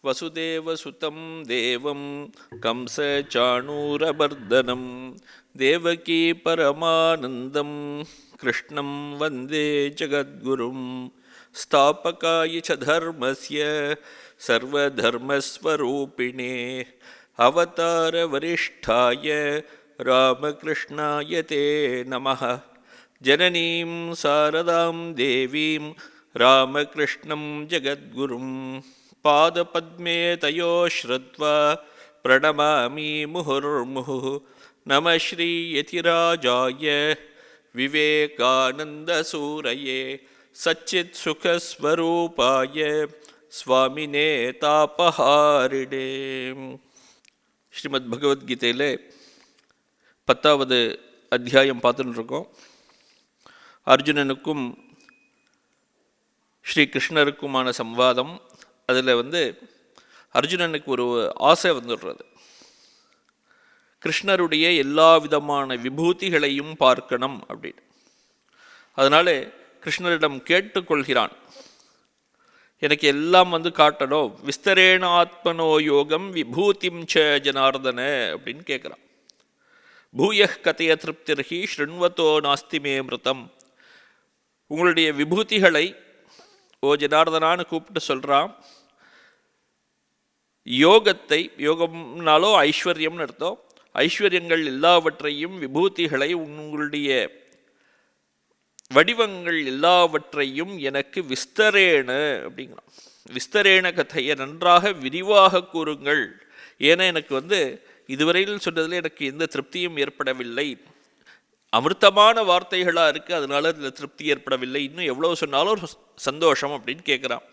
வசுதேவசுதம் தேவம் கம்சசாணூரமர்தனம் தேவகீ பரமானந்தம் கிருஷ்ணம் வந்தே ஜகத்குரும் ஸ்தாபகாய ச தர்மஸ்ய சர்வதர்மஸ்வரூபிணே அவதார வரிஷ்டாய ராமகிருஷ்ணாய தே நமः. ஜனனீம் சாரதாம் தேவீம் ராமகிருஷ்ணம் ஜகத்குரும் பாதபத்மே தயோ ஸ்ருத்வா பிரணமாமி முहुर्मुहुः. நம ஸ்ரீ யதிராஜாய விவேகானந்தசூரயே சச்சித் சுகஸ்வரூபாய சுவாமினே தாபஹாரிணே. ஸ்ரீமத் பகவத்கீதையில் 10வது அத்தியாயம் பார்த்துட்டு இருக்கோம். அர்ஜுனனுக்கும் ஸ்ரீ கிருஷ்ணருக்குமான சம்வாதம். அதில் அர்ஜுனனுக்கு ஒரு ஆசை வந்துடுறது, கிருஷ்ணருடைய எல்லா விதமான விபூதிகளையும் பார்க்கணும் அப்படின்னு. அதனால கிருஷ்ணரிடம் கேட்டுக்கொள்கிறான், எனக்கு எல்லாம் காட்டணும், விஸ்தரேண ஆத்மனோ யோகம் விபூதிம் ச ஜனார்தன அப்படின்னு கேட்குறான். பூய கதைய திருப்திர்ஹி ஸ்ருண்வத்தோ நாஸ்தி மே மிருதம். உங்களுடைய விபூதிகளை ஓ ஜனார்தனான்னு கூப்பிட்டு சொல்கிறான். யோகத்தை, யோகம்னாலோ ஐஸ்வர்யம்னு அர்த்தம், ஐஸ்வர்யங்கள் எல்லாவற்றையும் விபூதிகளை உங்களுடைய வடிவங்கள் எல்லாவற்றையும் எனக்கு விஸ்தரேன அப்படிங்கிறான். விஸ்தரேன கதையை நன்றாக விரிவாக கூறுங்கள். ஏன்னா எனக்கு இதுவரையில் சொன்னதில் எனக்கு எந்த திருப்தியும் ஏற்படவில்லை, அமிர்தமான வார்த்தைகளாக இருக்குது, அதனால இதில் திருப்தி ஏற்படவில்லை, இன்னும் எவ்வளோ சொன்னாலும் சந்தோஷம் அப்படின்னு கேட்குறான்.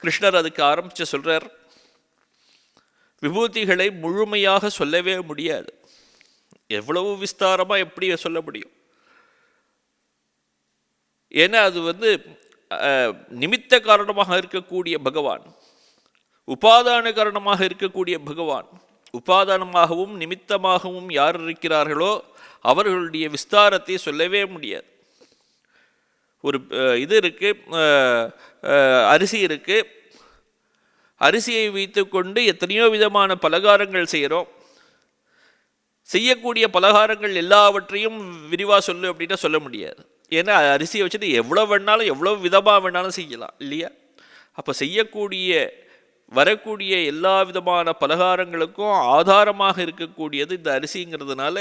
கிருஷ்ணர் அதுக்கு ஆரம்பித்து சொல்கிறார், விபூதிகளை முழுமையாக சொல்லவே முடியாது, எவ்வளவு விஸ்தாரமாக எப்படி சொல்ல முடியும்? ஏன்னா அது நிமித்த காரணமாக இருக்கக்கூடிய பகவான், உபாதான காரணமாக இருக்கக்கூடிய பகவான். உபாதானமாகவும் நிமித்தமாகவும் யார் இருக்கிறார்களோ அவர்களுடைய விஸ்தாரத்தை சொல்லவே முடியாது. ஒரு இது இருக்கு, அரிசி இருக்கு, அரிசியை வைத்து கொண்டு எத்தனையோ விதமான பலகாரங்கள் செய்கிறோம். செய்யக்கூடிய பலகாரங்கள் எல்லாவற்றையும் விரிவாக சொல்லு அப்படின்னா சொல்ல முடியாது. ஏன்னா அரிசியை வச்சுட்டு எவ்வளோ வேணாலும் எவ்வளோ விதமாக வேணாலும் செய்யலாம் இல்லையா? அப்போ செய்யக்கூடிய வரக்கூடிய எல்லா விதமான பலகாரங்களுக்கும் ஆதாரமாக இருக்கக்கூடியது இந்த அரிசிங்கிறதுனால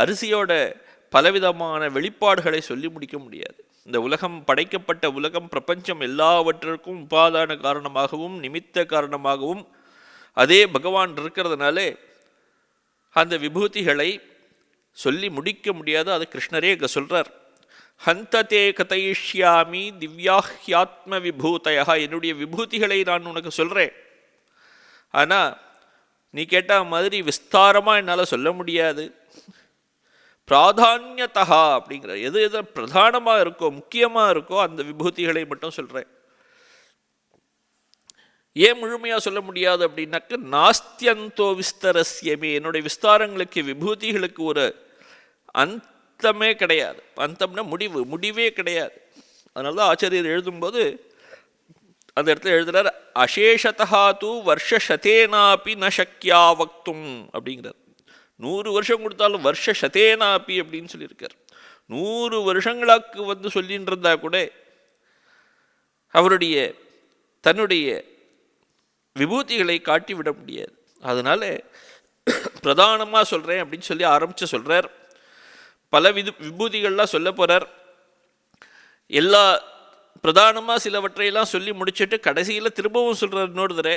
அரிசியோட பலவிதமான வெளிப்பாடுகளை சொல்லி முடிக்க முடியாது. இந்த உலகம், படைக்கப்பட்ட உலகம், பிரபஞ்சம் எல்லாவற்றிற்கும் உபாதான காரணமாகவும் நிமித்த காரணமாகவும் அதே பகவான் இருக்கிறதுனால அந்த விபூதிகளை சொல்லி முடிக்க முடியாது. அது கிருஷ்ணரே இங்கே சொல்கிறார். ஹந்ததே கதைஷ்யாமி திவ்யாஹ்யாத்ம விபூதயா. என்னுடைய விபூதிகளை நான் உனக்கு சொல்கிறேன், ஆனால் நீ கேட்ட மாதிரி விஸ்தாரமாக என்னால் சொல்ல முடியாது. பிராதான்யதா அப்படிங்கிற எது எது பிரதானமாக இருக்கோ, முக்கியமாக இருக்கோ அந்த விபூதிகளை மட்டும் சொல்கிறேன். ஏன் முழுமையாக சொல்ல முடியாது அப்படின்னாக்க, நாஸ்தியந்தோ விஸ்தரஸ்யமே, என்னுடைய விஸ்தாரங்களுக்கு விபூதிகளுக்கு ஒரு அந்தமே கிடையாது. அந்தம்னா முடிவே கிடையாது. அதனால தான் ஆச்சாரியர் எழுதும்போது அந்த இடத்துல எழுதுறார், அசேஷதா தூ வருஷசதேனாப்பி ந சக்கியா வக்தும் அப்படிங்கிறார். 100 வருஷம் கொடுத்தாலும் வருஷசதேனாப்பி அப்படின்னு சொல்லியிருக்கார். 100 வருஷங்களுக்கு சொல்லின்னு இருந்தா கூட அவருடைய தன்னுடைய விபூதிகளை காட்டிவிட முடியாது. அதனால பிரதானமாக சொல்கிறேன் அப்படின்னு சொல்லி ஆரம்பித்து சொல்கிறார். பல விபூதிகள்லாம் சொல்ல போகிறார். எல்லா பிரதானமாக சிலவற்றையெல்லாம் சொல்லி முடிச்சுட்டு கடைசியில் திரும்பவும் சொல்கிறார் இன்னொருத்தர,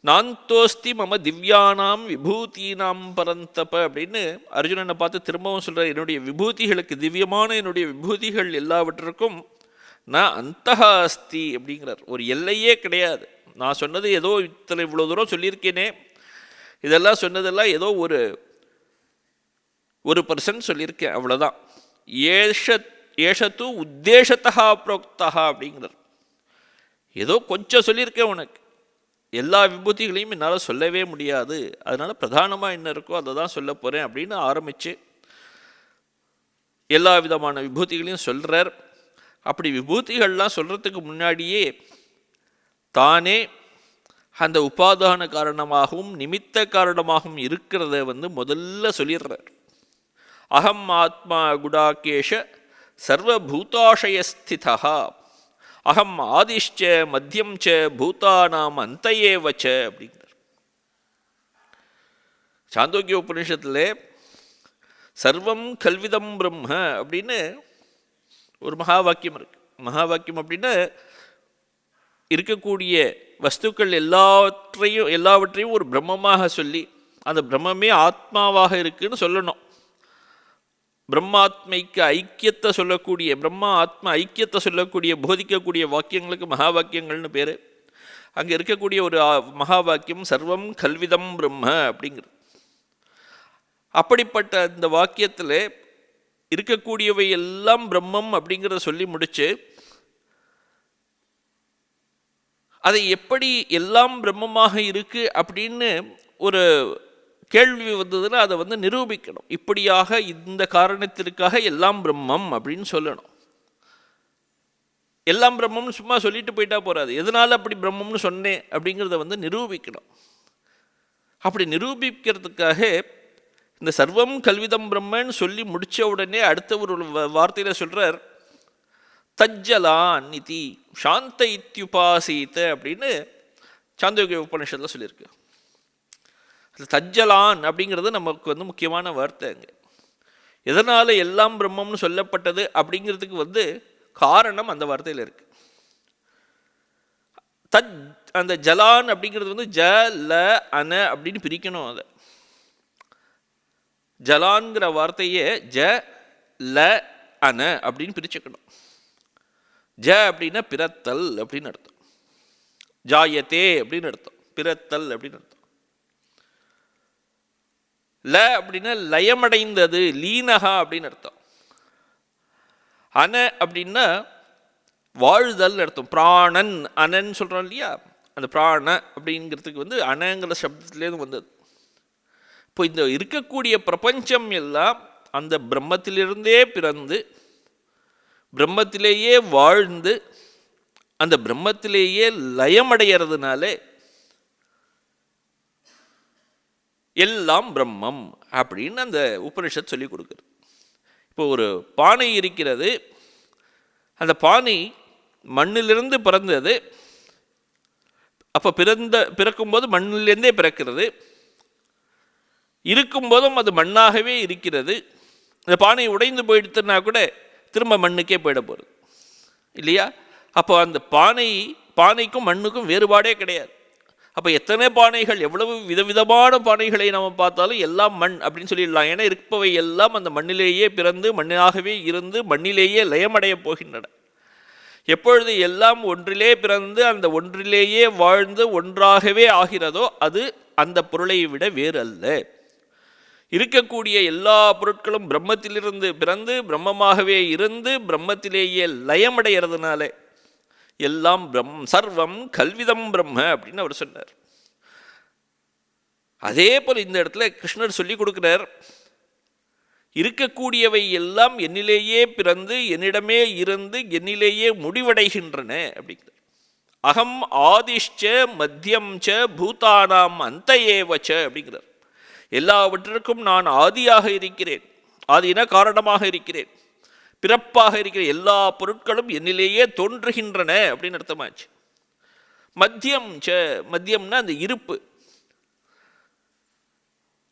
நாந்தோஸ்தி மம திவ்யானாம் விபூதீனாம் பரந்தப அப்படின்னு அர்ஜுனனை பார்த்து திரும்பவும் சொல்கிறார். என்னுடைய விபூதிகளுக்கு, திவ்யமான என்னுடைய விபூதிகள் எல்லாவற்றுக்கும் நான் அந்தஹ அஸ்தி அப்படிங்கிறார். ஒரு எல்லையே கிடையாது. நான் சொன்னது ஏதோ இவ்வளோ தூரம் சொல்லியிருக்கேனே, இதெல்லாம் சொன்னதெல்லாம் ஏதோ ஒரு பர்சன்ட் சொல்லியிருக்கேன், அவ்வளோதான். ஏஷத்து உத்தேசத்தா புரோக்தா அப்படிங்கிறார். ஏதோ கொஞ்சம் சொல்லியிருக்கேன் உனக்கு, எல்லா விபூதிகளையும் என்னால் சொல்லவே முடியாது, அதனால் பிரதானமாக என்ன இருக்கோ அதை தான் சொல்ல போகிறேன் அப்படின்னு ஆரம்பித்து எல்லா விதமான விபூதிகளையும் சொல்கிறார். அப்படி விபூதிகள்லாம் சொல்கிறதுக்கு முன்னாடியே தானே அந்த உபாதான காரணமாகவும் நிமித்த காரணமாகவும் இருக்கிறத முதல்ல சொல்லிடுறார். அகம் ஆத்மா குடாகேஷ சர்வபூதாஷயஸ்திதா அகம் ஆதிஷ்ச மத்தியம் ச பூதானாம் அந்தயேவச்ச அப்படிங்கிறார். சாந்தோக்கிய உபநிஷத்துல சர்வம் கல்விதம் பிரம்ம அப்படின்னு ஒரு மகா வாக்கியம் இருக்கு. மகா வாக்கியம் அப்படின்னா இருக்கக்கூடிய வஸ்துக்கள் எல்லாவற்றையும் ஒரு பிரம்மமாக சொல்லி அந்த பிரம்மமே ஆத்மாவாக இருக்குன்னு சொல்லணும். பிரம்மாத்மைக்கு ஐக்கியத்தை சொல்லக்கூடிய பிரம்மா ஆத்மா ஐக்கியத்தை சொல்லக்கூடிய போதிக்கக்கூடிய வாக்கியங்களுக்கு மகா வாக்கியங்கள்னு பேர். அங்கே இருக்கக்கூடிய ஒரு மகா வாக்கியம் சர்வம் கல்விதம் பிரம்ம அப்படிங்கிறது. அப்படிப்பட்ட இந்த வாக்கியத்தில் இருக்கக்கூடியவை எல்லாம் பிரம்மம் அப்படிங்கிறத சொல்லி முடிச்சு அதை எப்படி எல்லாம் பிரம்மமாக இருக்கு அப்படின்னு ஒரு கேள்வி வந்ததுன்னா அதை நிரூபிக்கணும். இப்படியாக இந்த காரணத்திற்காக எல்லாம் பிரம்மம் அப்படின்னு சொல்லணும். எல்லாம் பிரம்மம்னு சும்மா சொல்லிட்டு போயிட்டா போறாது. எதனால அப்படி பிரம்மம்னு சொன்னேன் அப்படிங்கிறத நிரூபிக்கணும். அப்படி நிரூபிக்கிறதுக்காக இந்த சர்வம் கல்விதம் பிரம்மன்னு சொல்லி முடிச்ச உடனே அடுத்த ஒரு வார்த்தையில சொல்றார் தஜ்ஜலான் நிதி சாந்த இத்யுபாசீத அப்படின்னு சாந்தோக்கிய உபநிஷத்துல சொல்லியிருக்கு. தஜ்ஜலான் அப்படிங்கிறது நமக்கு முக்கியமான வார்த்தை. அங்கே எதனால எல்லாம் பிரம்மம்னு சொல்லப்பட்டது அப்படிங்கிறதுக்கு காரணம் அந்த வார்த்தையில் இருக்கு. அந்த ஜலான் அப்படிங்கிறது ஜ ல அன அப்படின்னு பிரிக்கணும். அதை ஜலான்கிற வார்த்தையே ஜ ல அன அப்படின்னு பிரிச்சுக்கணும். ஜ அப்படின்னா பிறத்தல் அப்படின்னு அர்த்தம், ஜாயத்தே அப்படின்னு அர்த்தம், பிறத்தல் அப்படின்னு அர்த்தம். ல அப்படின்னா லயமடைந்தது, லீனகா அப்படின்னு அர்த்தம். அன அப்படின்னா வாழ்தல் அர்த்தம், பிராணன் அனன்னு சொல்றோம் இல்லையா, அந்த பிராண அப்படிங்கிறதுக்கு அனங்கிற சப்தத்திலேருந்து வந்தது. இப்போ இந்த இருக்கக்கூடிய பிரபஞ்சம் எல்லாம் அந்த பிரம்மத்திலிருந்தே பிறந்து பிரம்மத்திலேயே வாழ்ந்து அந்த பிரம்மத்திலேயே லயமடைகிறதுனால எல்லாம் பிரம்மம் அப்படின்னு அந்த உபனிஷத் சொல்லி கொடுக்குறது. இப்போ ஒரு பானை இருக்கிறது, அந்த பானை மண்ணிலிருந்து பிறந்தது. அப்போ பிறக்கும்போது மண்ணிலிருந்தே பிறக்கிறது, இருக்கும்போதும் அது மண்ணாகவே இருக்கிறது. இந்த பானை உடைந்து போயிடுத்துன்னா கூட திரும்ப மண்ணுக்கே போயிட போகிறது இல்லையா? அப்போ அந்த பானைக்கும் மண்ணுக்கும் வேறுபாடே கிடையாது. அப்போ எத்தனை பானைகள், எவ்வளவு விதவிதமான பானைகளை நம்ம பார்த்தாலும் எல்லாம் மண் அப்படின்னு சொல்லிடலாம். ஏன்னா இருப்பவை எல்லாம் அந்த மண்ணிலேயே பிறந்து மண்ணாகவே இருந்து மண்ணிலேயே லயமடைய போகின்றன. எப்பொழுது எல்லாம் ஒன்றிலே பிறந்து அந்த ஒன்றிலேயே வாழ்ந்து ஒன்றாகவே ஆகிறதோ அது அந்த பொருளை விட வேறு அல்ல. இருக்கக்கூடிய எல்லா பொருட்களும் பிரம்மத்திலிருந்து பிறந்து பிரம்மமாகவே இருந்து பிரம்மத்திலேயே லயமடைகிறதுனால எல்லாம் சர்வம் கல்விதம் பிரம்ம அப்படின்னு அவர் சொன்னார். அதே போல் இந்த இடத்துல கிருஷ்ணர் சொல்லி கொடுக்கிறார், இருக்கக்கூடியவை எல்லாம் என்னிலேயே பிறந்து என்னிடமே இருந்து என்னிலேயே முடிவடைகின்றன அப்படிங்கிறார். அகம் ஆதிஷ்ச மத்தியம் ச பூதானாம் அந்தயேவச்ச அப்படிங்கிறார். எல்லாவற்றிற்கும் நான் ஆதியாக இருக்கிறேன், ஆதினா காரணமாக இருக்கிறேன், பிறப்பாக இருக்கிற எல்லா பொருட்களும் என்னிலேயே தோன்றுகின்றன அப்படின்னு அர்த்தமாச்சு. மத்தியம் ச, மத்தியம்னா அந்த இருப்பு,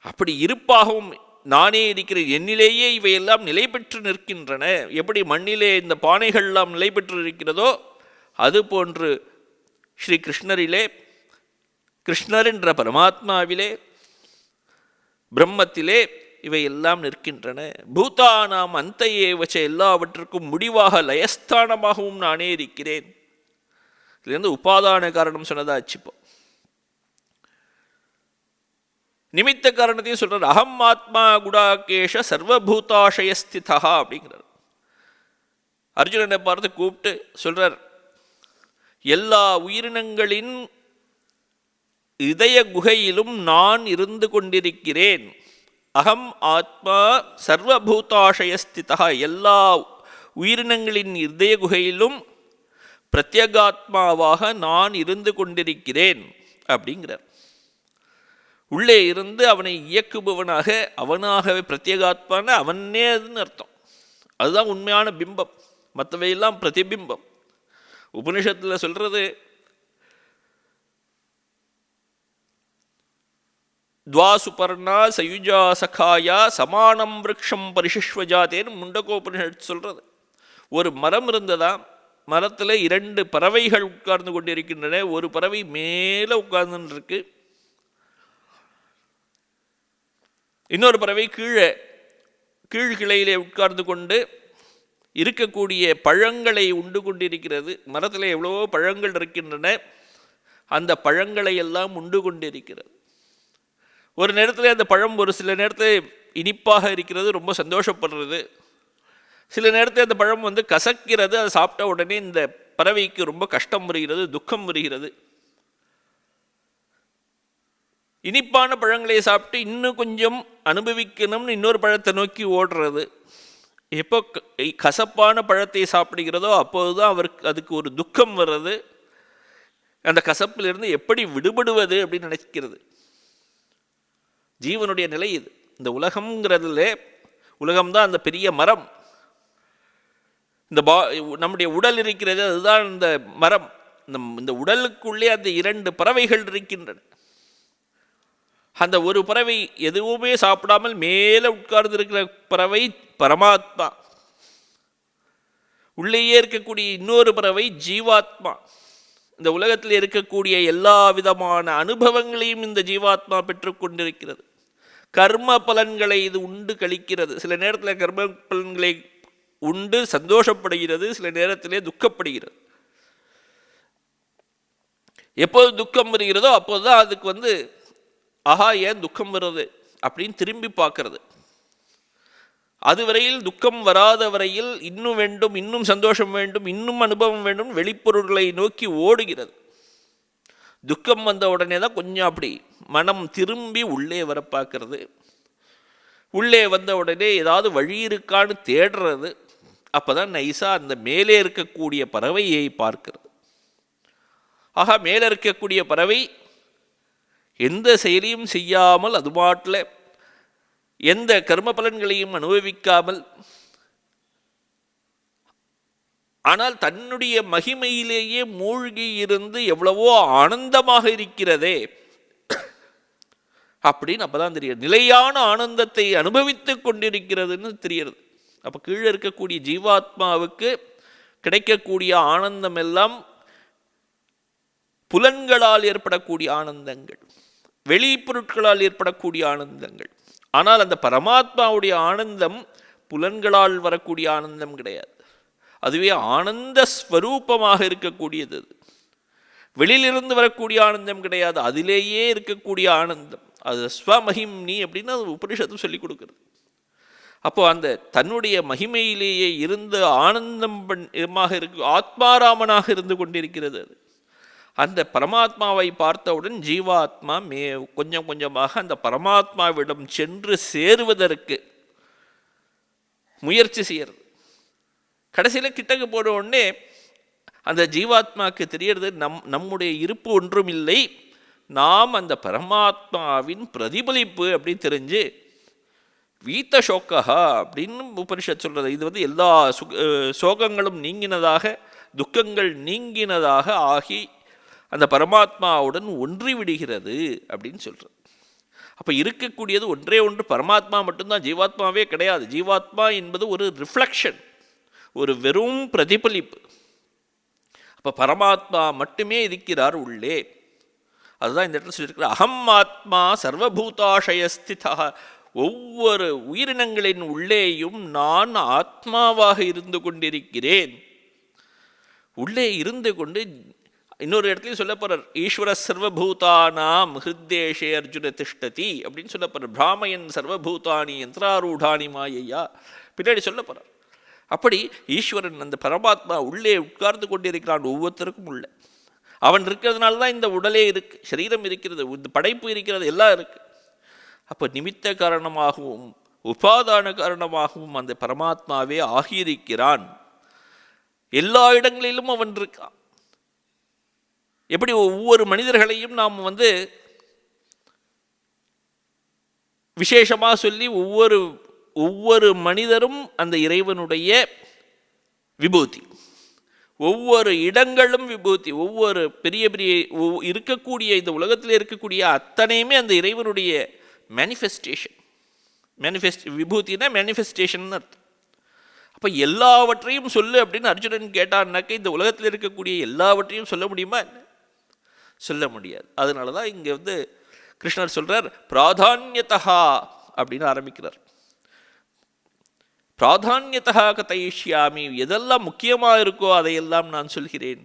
அப்படி இருப்பாகவும் நானே இருக்கிறேன், என்னிலேயே இவையெல்லாம் நிலை பெற்று நிற்கின்றன. எப்படி மண்ணிலே இந்த பானைகள்லாம் நிலை பெற்று இருக்கிறதோ அது போன்று ஸ்ரீ கிருஷ்ணரிலே, கிருஷ்ணர் என்ற பரமாத்மாவிலே, பிரம்மத்திலே இவையெல்லாம் நிற்கின்றன. பூதானாம் அந்தயே வச்ச, எல்லாவற்றுக்கும் முடிவாக லயஸ்தானமாகவும் நானே இருக்கிறேன். இதுலேருந்து உபாதான காரணம் சொன்னதாச்சு. இப்போ நிமித்த காரணத்தையும் சொல்றார். அகம் ஆத்மா குடாகேஷ சர்வபூதாஷயஸ்திதா அப்படிங்கிறார். அர்ஜுனனை பார்த்து கூப்பிட்டு சொல்றார், எல்லா உயிரினங்களின் இதய குகையிலும் நான் இருந்து கொண்டிருக்கிறேன். அகம் ஆத்மா சர்வபூதாஷயஸ்திதா, எல்லா உயிரினங்களின் இதய குகையிலும் பிரத்யேகாத்மாவாக நான் இருந்து கொண்டிருக்கிறேன் அப்படிங்கிறார். உள்ளே இருந்து அவனை இயக்குபவனாக அவனாகவே பிரத்யேகாத்மான அவனே அதுன்னு அர்த்தம். அதுதான் உண்மையான பிம்பம், மற்றவையெல்லாம் பிரதிபிம்பம். உபனிஷத்தில் சொல்றது துவா சுபர்ணா சயுஜா சகாயா சமானம் விரக்ஷம் பரிசிஷ்வஜாத்தேன்னு முண்டகோபனிஷத் சொல்றது. ஒரு மரம் இருந்ததா, மரத்தில் 2 பறவைகள் உட்கார்ந்து கொண்டிருக்கின்றன. ஒரு பறவை மேலே உட்கார்ந்து இருக்கு, இன்னொரு பறவை கீழ்கிளையிலே உட்கார்ந்து கொண்டு இருக்கக்கூடிய பழங்களை உண்டு கொண்டிருக்கிறது. மரத்தில் எவ்வளவோ பழங்கள் இருக்கின்றன, அந்த பழங்களை எல்லாம் உண்டு கொண்டிருக்கிறது. ஒரு நேரத்தில் அந்த பழம் ஒரு சில நேரத்தில் இனிப்பாக இருக்கிறது, ரொம்ப சந்தோஷப்படுறது. சில நேரத்தில் அந்த பழம் கசக்கிறது, அதை சாப்பிட்ட உடனே இந்த பறவைக்கு ரொம்ப கஷ்டம் வருகிறது, துக்கம் வருகிறது. இனிப்பான பழங்களை சாப்பிட்டு இன்னும் கொஞ்சம் அனுபவிக்கணும்னு இன்னொரு பழத்தை நோக்கி ஓடுறது. எப்போ கசப்பான பழத்தை சாப்பிடுகிறதோ அப்போதுதான் அதுக்கு ஒரு துக்கம் வர்றது. அந்த கசப்பிலிருந்து எப்படி விடுபடுவது அப்படின்னு நினைக்கிறது. ஜீவனுடைய நிலை இது. இந்த உலகம்ங்கிறதுல உலகம்தான் அந்த பெரிய மரம். நம்முடைய உடல் இருக்கிறது, அதுதான் இந்த மரம். இந்த உடலுக்குள்ளே அந்த 2 பறவைகள் இருக்கின்றன. அந்த ஒரு பறவை எதுவுமே சாப்பிடாமல் மேலே உட்கார்ந்து இருக்கிற பறவை பரமாத்மா. உள்ளேயே இருக்கக்கூடிய இன்னொரு பறவை ஜீவாத்மா. இந்த உலகத்தில் இருக்கக்கூடிய எல்லா விதமான அனுபவங்களையும் இந்த ஜீவாத்மா பெற்றுக்கொண்டிருக்கிறது. கர்ம பலன்களை இது உண்டு கழிக்கிறது. சில நேரத்தில் கர்ம பலன்களை உண்டு சந்தோஷப்படுகிறது, சில நேரத்திலே துக்கப்படுகிறது. எப்போது துக்கம் வருகிறதோ அப்போதுதான் அதுக்கு ஆஹா ஏன் துக்கம் வருது அப்படின்னு திரும்பி பார்க்கறது. அதுவரையில் துக்கம் வராத வரையில் இன்னும் வேண்டும், இன்னும் சந்தோஷம் வேண்டும், இன்னும் அனுபவம் வேண்டும், வெளிப்பொருள்களை நோக்கி ஓடுகிறது. துக்கம் வந்த உடனே தான் கொஞ்சம் அப்படி மனம் திரும்பி உள்ளே வர பார்க்கறது. உள்ளே வந்த உடனே ஏதாவது வழி இருக்கான்னு தேடுறது. அப்போதான் நைஸா அந்த மேலே இருக்கக்கூடிய பறவையை பார்க்கிறது. ஆகா, மேலே இருக்கக்கூடிய பறவை எந்த செயலையும் செய்யாமல், அது பாட்டில் எந்த கர்ம பலன்களையும் அனுபவிக்காமல், ஆனால் தன்னுடைய மகிமையிலேயே மூழ்கி இருந்து எவ்வளவோ ஆனந்தமாக இருக்கிறதே அப்படின்னு அப்பதான் தெரியும். நிலையான ஆனந்தத்தை அனுபவித்துக் கொண்டிருக்கிறதுன்னு தெரிகிறது. அப்போ கீழே இருக்கக்கூடிய ஜீவாத்மாவுக்கு கிடைக்கக்கூடிய ஆனந்தம் எல்லாம் புலன்களால் ஏற்படக்கூடிய ஆனந்தங்கள், வெளிப்பொருட்களால் ஏற்படக்கூடிய ஆனந்தங்கள். ஆனால் அந்த பரமாத்மாவுடைய ஆனந்தம் புலன்களால் வரக்கூடிய ஆனந்தம் கிடையாது. அதுவே ஆனந்த ஸ்வரூபமாக இருக்கக்கூடியது. வெளியிலிருந்து வரக்கூடிய ஆனந்தம் கிடையாது, அதிலேயே இருக்கக்கூடிய ஆனந்தம். அது ஸ்வமகிம்னி அப்படின்னு அது உபனிஷத்து சொல்லி கொடுக்குறது. அப்போ அந்த தன்னுடைய மகிமையிலேயே இருந்து ஆனந்தமாக இருக்கு, ஆத்மாராமனாக இருந்து கொண்டிருக்கிறது. அது அந்த பரமாத்மாவை பார்த்தவுடன் ஜீவாத்மா கொஞ்சம் கொஞ்சமாக அந்த பரமாத்மாவிடம் சென்று சேருவதற்கு முயற்சி செய்யறது. கடைசியில் கிட்டக்கு போன உடனே அந்த ஜீவாத்மாவுக்கு தெரியறது, நம்முடைய இருப்பு ஒன்றும் இல்லை, நாம் அந்த பரமாத்மாவின் பிரதிபலிப்பு அப்படின்னு தெரிஞ்சு வீத்த சோக்கா அப்படின்னு உபனிஷத் சொல்றது. இது எல்லா சோகங்களும் நீங்கினதாக, துக்கங்கள் நீங்கினதாக ஆகி அந்த பரமாத்மாவுடன் ஒன்றி விடுகிறது அப்படின்னு சொல்றது. அப்போ இருக்கக்கூடியது ஒன்றே ஒன்று பரமாத்மா மட்டும்தான், ஜீவாத்மாவே கிடையாது. ஜீவாத்மா என்பது ஒரு ரிஃப்ளெக்ஷன், ஒரு வெறும் பிரதிபலிப்பு. அப்போ பரமாத்மா மட்டுமே இருக்கிறார் உள்ளே. அதுதான் இந்த இடத்துல சொல்லியிருக்கிற அகம் ஆத்மா சர்வபூதாஷயஸ்திதா. ஒவ்வொரு உயிரினங்களின் உள்ளேயும் நான் ஆத்மாவாக இருந்து கொண்டிருக்கிறேன். உள்ளே இருந்து கொண்டு இன்னொரு இடத்துலையும் சொல்ல போறார், ஈஸ்வர சர்வபூதானாம் ஹிருத்தேஷே அர்ஜுன திஷ்டதி அப்படின்னு சொல்ல போறார். பிராமயன் சர்வபூதானி யந்திராரூடானி மாயையா பின்னாடி சொல்ல போறார். அப்படி ஈஸ்வரன் அந்த பரமாத்மா உள்ளே உட்கார்ந்து கொண்டிருக்கிறான் ஒவ்வொருத்தருக்கும் உள்ள. அவன் இருக்கிறதுனால தான் இந்த உடலே இருக்கு, சரீரம் இருக்கிறது, இந்த படைப்பு இருக்கிறது, எல்லாம் இருக்கு. அப்போ நிமித்த காரணமாகவும் உபாதான காரணமாகவும் அந்த பரமாத்மாவே ஆகியிருக்கிறான். எல்லா இடங்களிலும் அவன் இருக்கான். எப்படி ஒவ்வொரு மனிதர்களையும் நாம் விசேஷமாக சொல்லி ஒவ்வொரு மனிதரும் அந்த இறைவனுடைய விபூதி, ஒவ்வொரு இடங்களும் விபூதி, ஒவ்வொரு பெரிய பெரிய இருக்கக்கூடிய இந்த உலகத்தில் இருக்கக்கூடிய அத்தனையுமே அந்த இறைவனுடைய மேனிஃபெஸ்டேஷன். விபூதினா மேனிஃபெஸ்டேஷன் அர்த்தம். அப்போ எல்லாவற்றையும் சொல்லு அப்படின்னு அர்ஜுனன் கேட்டான்னாக்க இந்த உலகத்தில் இருக்கக்கூடிய எல்லாவற்றையும் சொல்ல முடியுமா? சொல்ல முடியாது. அதனால தான் இங்கே கிருஷ்ணர் சொல்கிறார் பிராதான்யதா அப்படின்னு ஆரம்பிக்கிறார். பிராதான்யதா கதைஷ்யாமி, எதெல்லாம் முக்கியமாக இருக்கோ அதையெல்லாம் நான் சொல்கிறேன்.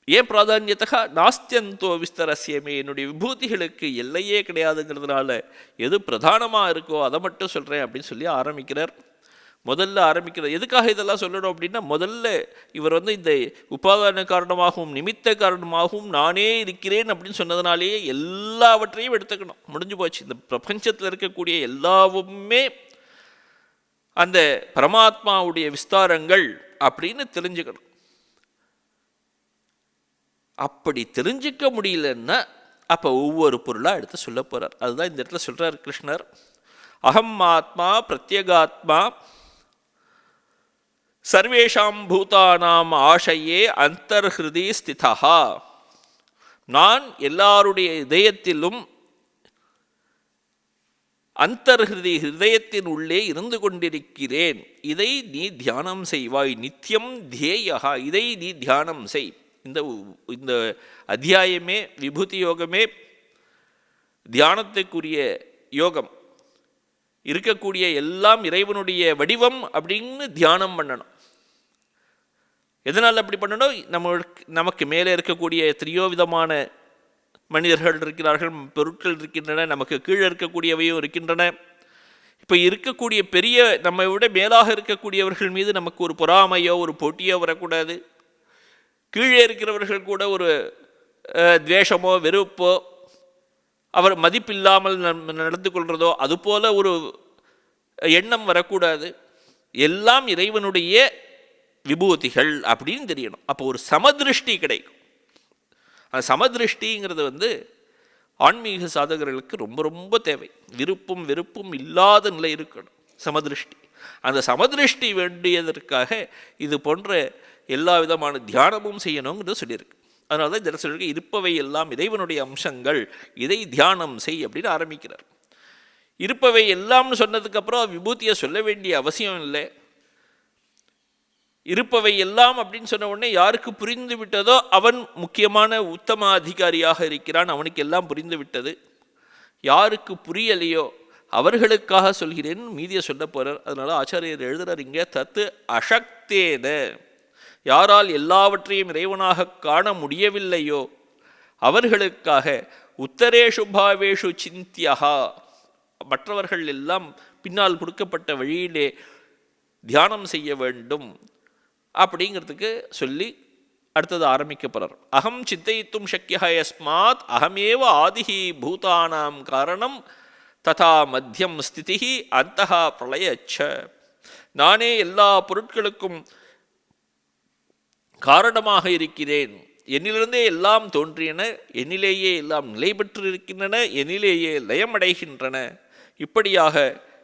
ஏன் பிராதான்யதா? நாஸ்தியந்தோ விஸ்தரஸ்யமே, என்னுடைய விபூதிகளுக்கு எல்லையே கிடையாதுங்கிறதுனால எது பிரதானமாக இருக்கோ அதை மட்டும் சொல்கிறேன் அப்படின்னு சொல்லி ஆரம்பிக்கிறார். முதல்ல ஆரம்பிக்கிறார். எதுக்காக இதெல்லாம் சொல்லணும் அப்படின்னா, முதல்ல இவர் இந்த உபாதான காரணமாகவும் நிமித்த காரணமாகவும் நானே இருக்கிறேன் அப்படின்னு சொன்னதுனாலேயே எல்லாவற்றையும் எடுத்துக்கணும். முடிஞ்சு போச்சு. இந்த பிரபஞ்சத்தில் இருக்கக்கூடிய எல்லாவுமே அந்த பரமாத்மாவுடைய விஸ்தாரங்கள் அப்படின்னு தெரிஞ்சுக்கணும். அப்படி தெரிஞ்சிக்க முடியலன்னா அப்போ ஒவ்வொரு பொருளாக எடுத்து சொல்ல போகிறார். அதுதான் இந்த இடத்துல சொல்கிறார் கிருஷ்ணர். அகம் ஆத்மா பிரத்யேகாத்மா சர்வேஷாம் பூதானாம் ஆஷையே அந்தர்ஹிருதி ஸ்திதா, நான் எல்லாருடைய இதயத்திலும் அந்தர்ஹிருதி ஹிருதயத்தின் உள்ளே இருந்து கொண்டிருக்கிறேன். இதை நீ தியானம் செய்வாய். நித்தியம் தியேயா, இதை நீ தியானம் செய். இந்த அத்தியாயமே விபூதி யோகமே தியானத்துக்குரிய யோகம். இருக்கக்கூடிய எல்லாம் இறைவனுடைய வடிவம் அப்படின்னு தியானம் பண்ணணும். எதனால் அப்படி பண்ணணும்? நமக்கு மேலே இருக்கக்கூடிய எத்தனையோ விதமான மனிதர்கள் இருக்கிறார்கள், பொருட்கள் இருக்கின்றன, நமக்கு கீழே இருக்கக்கூடியவையும் இருக்கின்றன. இப்போ இருக்கக்கூடிய பெரிய நம்மை விட மேலாக இருக்கக்கூடியவர்கள் மீது நமக்கு ஒரு பொறாமையோ ஒரு போட்டியோ வரக்கூடாது. கீழே இருக்கிறவர்கள் கூட ஒரு துவேஷமோ வெறுப்போ அவர் மதிப்பில்லாமல் நடந்து கொள்கிறதோ அதுபோல ஒரு எண்ணம் வரக்கூடாது. எல்லாம் இறைவனுடைய விபூதிகள் அப்படின்னு தெரியணும். அப்போ ஒரு சமதிருஷ்டி கிடைக்கும். அந்த சமதிருஷ்டிங்கிறது ஆன்மீக சாதகர்களுக்கு ரொம்ப ரொம்ப தேவை. விருப்பும் வெறுப்பும் இல்லாத நிலை இருக்கணும் சமதிருஷ்டி. அந்த சமதிருஷ்டி வேண்டியதற்காக இது போன்ற எல்லா விதமான தியானமும் செய்யணுங்கிறது சொல்லியிருக்கு. அதனால தான் இந்த சொல்லியிருக்கு இருப்பவை எல்லாம் இறைவனுடைய அம்சங்கள், இதை தியானம் செய் அப்படின்னு ஆரம்பிக்கிறார். இருப்பவை எல்லாம்னு சொன்னதுக்கப்புறம் விபூதியை சொல்ல வேண்டிய அவசியம் இல்லை. இருப்பவை எல்லாம் அப்படின்னு சொன்ன உடனே யாருக்கு புரிந்து விட்டதோ அவன் முக்கியமான உத்தம அதிகாரியாக இருக்கிறான், அவனுக்கு எல்லாம் புரிந்து விட்டது. யாருக்கு புரியலையோ அவர்களுக்காக சொல்கிறேன் மீதியை சொல்ல போகிறார். அதனால ஆச்சாரியர் எழுதுறார் இங்கே, தத்து அசக்தேன, யாரால் எல்லாவற்றையும் இறைவனாக காண முடியவில்லையோ அவர்களுக்காக உத்தரேஷு பாவேஷு சிந்தியா, மற்றவர்கள் எல்லாம் பின்னால் கொடுக்கப்பட்ட வழியிலே தியானம் செய்ய வேண்டும் அப்படிங்கிறதுக்கு சொல்லி அடுத்தது ஆரம்பிக்கப்படுறார். அகம் சிந்தயித்தும் சக்கியா யஸ்மாத் அகமேவ ஆதிஹி பூதானாம் காரணம் ததா மத்தியம் ஸ்திதி அந்தஹ பிரளயச்ச, நானே எல்லா பொருட்களுக்கும் காரணமாக இருக்கிறேன். என்னிலிருந்தே எல்லாம் தோன்றியன, என்னிலேயே எல்லாம் நிலை பெற்று இருக்கின்றன, என்னிலேயே லயமடைகின்றன. இப்படியாக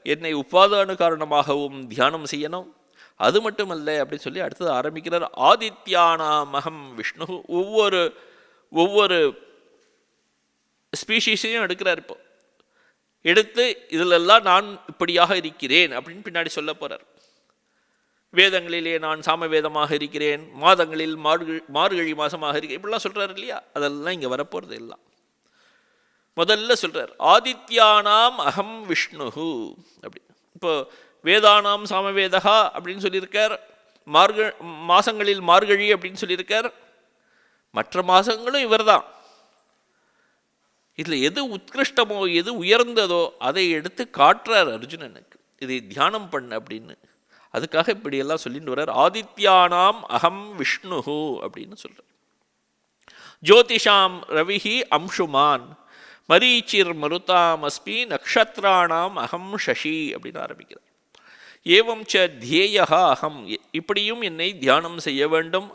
என்னை உபாதான காரணமாகவும் தியானம் செய்யணும். அது மட்டுமல்ல அப்படின்னு சொல்லி அடுத்தது ஆரம்பிக்கிறார். ஆதித்யானாம் அகம் விஷ்ணு, ஒவ்வொரு ஸ்பீஷீஸையும் எடுக்கிறார். இப்போ எடுத்து இதிலெல்லாம் நான் இப்படியாக இருக்கிறேன் அப்படின்னு பின்னாடி சொல்ல போகிறார். வேதங்களிலே நான் சாம வேதமாக இருக்கிறேன், மாதங்களில் மார்கழி மாதமாக இருக்கிறேன், இப்படிலாம் சொல்கிறார் இல்லையா? அதெல்லாம் இங்கே வரப்போகிறது எல்லாம். முதல்ல சொல்கிறார் ஆதித்யானாம் அகம் விஷ்ணு அப்படி. இப்போ வேதானாம் சாமவேதா அப்படின்னு சொல்லியிருக்கார். மாசங்களில் மார்கழி அப்படின்னு சொல்லியிருக்கார். மற்ற மாதங்களும் இவர் தான். இதில் எது உத்கிருஷ்டமோ எது உயர்ந்ததோ அதை எடுத்து காட்டுறார் அர்ஜுனனுக்கு, இதை தியானம் பண்ண அப்படின்னு. அதுக்காக இப்படியெல்லாம் சொல்லிட்டு வர்றார். ஆதித்யானாம் அகம் விஷ்ணு அப்படின்னு சொல்கிறார். ஜோதிஷாம் ரவிஹி அம்சுமான் மரீச்சிர் மருதாம் அஸ்மி நக்ஷத்ராணாம் அகம் சசி அப்படின்னு ஆரம்பிக்கிறார். ஏவம் ச தியேயா அகம், இப்படியும் என்னை தியானம் செய்ய வேண்டும்.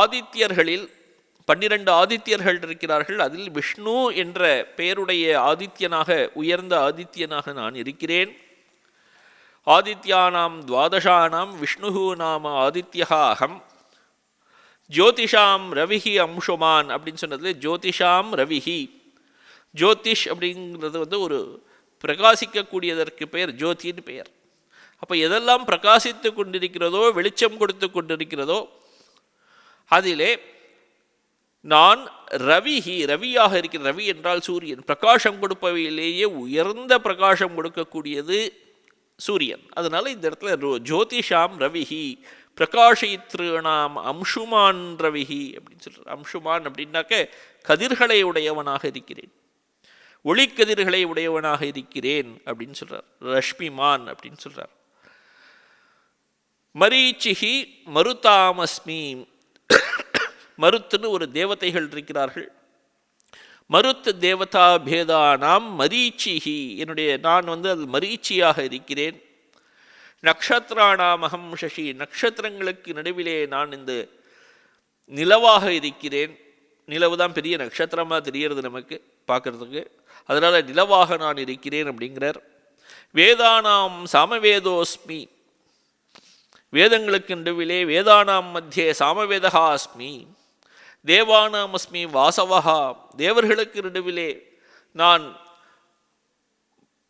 ஆதித்யர்களில் 12 ஆதித்யர்கள் இருக்கிறார்கள். அதில் விஷ்ணு என்ற பெயருடைய ஆதித்யனாக, உயர்ந்த ஆதித்யனாக நான் இருக்கிறேன். ஆதித்யானாம் துவாதசானாம் விஷ்ணு நாம ஆதித்யா அகம். ஜோதிஷாம் ரவிஹி அம்சுமான் அப்படின்னு சொன்னதுல ஜோதிஷாம் ரவிஹி, ஜோதிஷ் அப்படிங்கிறது ஒரு பிரகாசிக்கக்கூடியதற்கு பெயர், ஜோதின்னு பெயர். அப்போ எதெல்லாம் பிரகாசித்து கொண்டிருக்கிறதோ, வெளிச்சம் கொடுத்து கொண்டிருக்கிறதோ, அதிலே நான் ரவிஹி, ரவியாக இருக்கிற, ரவி என்றால் சூரியன், பிரகாசம் கொடுப்பவையிலேயே உயர்ந்த பிரகாசம் கொடுக்கக்கூடியது சூரியன். அதனால இந்த இடத்துல ஜோதிஷாம் ரவிஹி பிரகாஷித்ருணாம் அம்சுமான் ரவிஹி அப்படின்னு சொல்றார். அம்சுமான் அப்படின்னாக்க கதிர்களை உடையவனாக இருக்கிறேன், ஒளிக்கதிர்களை உடையவனாக இருக்கிறேன் அப்படின்னு சொல்றார். ரஷ்மிமான் அப்படின்னு சொல்றார். மரீச்சிஹி மருதாமஸ்மி, மருத்துன்னு ஒரு தேவதைகள் இருக்கிறார்கள். மருத் தேவதா பேதானாம் மரீச்சிஹி, நான் அது மரீச்சியாக இருக்கிறேன். நக்ஷத்ராணாம் அகம் சசி, நட்சத்திரங்களுக்கு நடுவிலே நான் இந்த நிலவாக இருக்கிறேன். நிலவு தான் பெரிய நட்சத்திரமாக தெரியறது நமக்கு பார்க்கறதுக்கு, அதனால நிலவாக நான் இருக்கிறேன் அப்படிங்கிறார். வேதானாம் சாமவேதோஸ்மி, வேதங்களுக்கு நடுவிலே வேதானாம் மத்தியே சாமவேதா அஸ்மி. தேவானாம் அஸ்மி வாசவஹா, தேவர்களுக்கு நடுவிலே நான்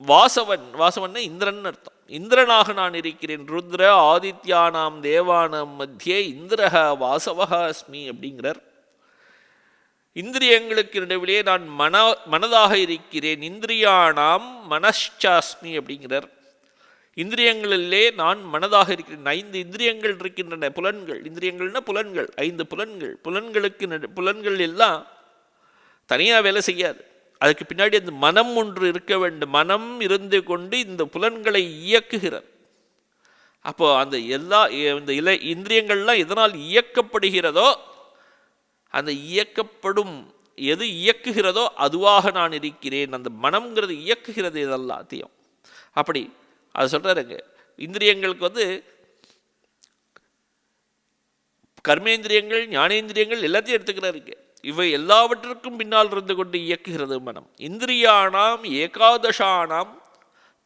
வாசவன், வாசவன் இந்திரன் அர்த்தம், இந்திரனாக நான் இருக்கிறேன். ருத்ர ஆதித்யானாம் தேவானாம் மத்தியே இந்திரஹ வாசவஹா அஸ்மி அப்படிங்கிறார். இந்திரியங்களுக்கு நடுவிலே நான் மனதாக இருக்கிறேன். இந்திரியானாம் மனச்சாஸ்மி அப்படிங்கிறார். இந்திரியங்களிலே நான் மனதாக இருக்கிறேன். 5 இந்திரியங்கள் இருக்கின்றன, புலன்கள். இந்திரியங்கள்னா புலன்கள், 5 புலன்கள். புலன்கள் எல்லாம் தனியாக வேலை செய்யாது, அதுக்கு பின்னாடி அந்த மனம் ஒன்று இருக்க வேண்டும். மனம் இருந்து கொண்டு இந்த புலன்களை இயக்குகிறார். அப்போ அந்த இந்த இந்திரியங்கள்லாம் எதனால் இயக்கப்படுகிறதோ, அந்த இயக்கப்படும் எது இயக்குகிறதோ அதுவாக நான் இருக்கிறேன். அந்த மனம்ங்கிறது இயக்குகிறது இதெல்லாத்தையும். அப்படி அது சொல்றாருங்க. இந்திரியங்களுக்கு கர்மேந்திரியங்கள், ஞானேந்திரியங்கள் எல்லாத்தையும் எடுத்துக்கிறாருங்க. இவை எல்லாவற்றிற்கும் பின்னால் இருந்து கொண்டு இயக்குகிறது மனம். இந்திரியானாம் ஏகாதசானாம்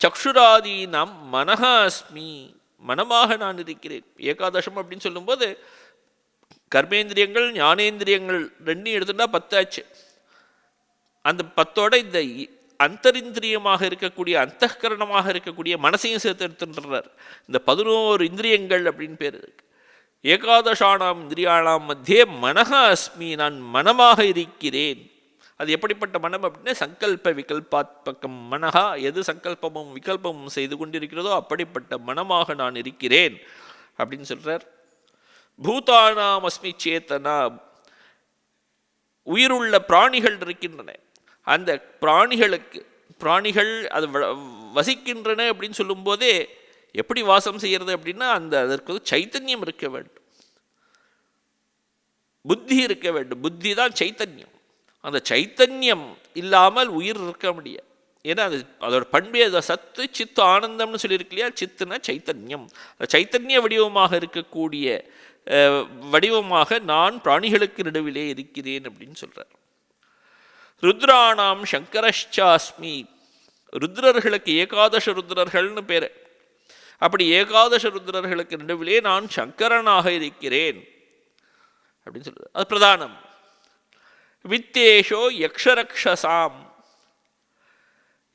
சக்ஷுராதீனாம் மனஹா அஸ்மி, மனமாக நான் இருக்கிறேன். ஏகாதசம் அப்படின்னு சொல்லும்போது கர்மேந்திரியங்கள் ஞானேந்திரியங்கள் ரெண்டையும் எடுத்துட்டா 10 ஆச்சு. அந்த 10ஓட இந்த அந்தரிந்திரியமாக இருக்கக்கூடிய, அந்தகரணமாக இருக்கக்கூடிய மனசையும் சேர்த்து எடுத்துன்றார். இந்த 11 இந்திரியங்கள் அப்படின்னு பேர் இருக்கு. ஏகாதசானாம் இந்திரியானாம் மத்தியே மனஹா அஸ்மி, நான் மனமாக இருக்கிறேன். அது எப்படிப்பட்ட மனம் அப்படின்னா சங்கல்ப விகல்பாத்மகம் மனஹா, எது சங்கல்பமும் விகல்பமும் செய்து கொண்டிருக்கிறதோ அப்படிப்பட்ட மனமாக நான் இருக்கிறேன் அப்படின்னு சொல்றார். பூதானாம் அஸ்மி சேத்தனா, உயிருள்ள பிராணிகள் இருக்கின்றன. அந்த பிராணிகள் அது வசிக்கின்றன அப்படின்னு சொல்லும் போதே எப்படி வாசம் செய்யறது அப்படின்னா அதற்கு சைத்தன்யம் இருக்க வேண்டும், புத்தி இருக்க வேண்டும். புத்தி தான் சைத்தன்யம். அந்த சைத்தன்யம் இல்லாமல் உயிர் இருக்க முடியாது. ஏன்னா அதோட பண்பே சத்து சித்து ஆனந்தம்னு சொல்லியிருக்கு இல்லையா. சித்துனா சைத்தன்யம். சைத்தன்ய வடிவமாக இருக்கக்கூடிய வடிவமாக நான் பிராணிகளுக்கு நடுவிலே இருக்கிறேன் அப்படின்னு சொல்றார். ருத்ராணாம் சங்கரஷ்சாஸ்மி, ருத்ரர்களுக்கு ஏகாதச ருத்ரர்கள்னு பேரு. அப்படி ஏகாதச ருத்ரர்களுக்கு நடுவிலே நான் சங்கரனாக இருக்கிறேன் அப்படின்னு சொல்றது. அது பிரதானம். வித்தேஷோ யக்ஷரக்ஷசாம்,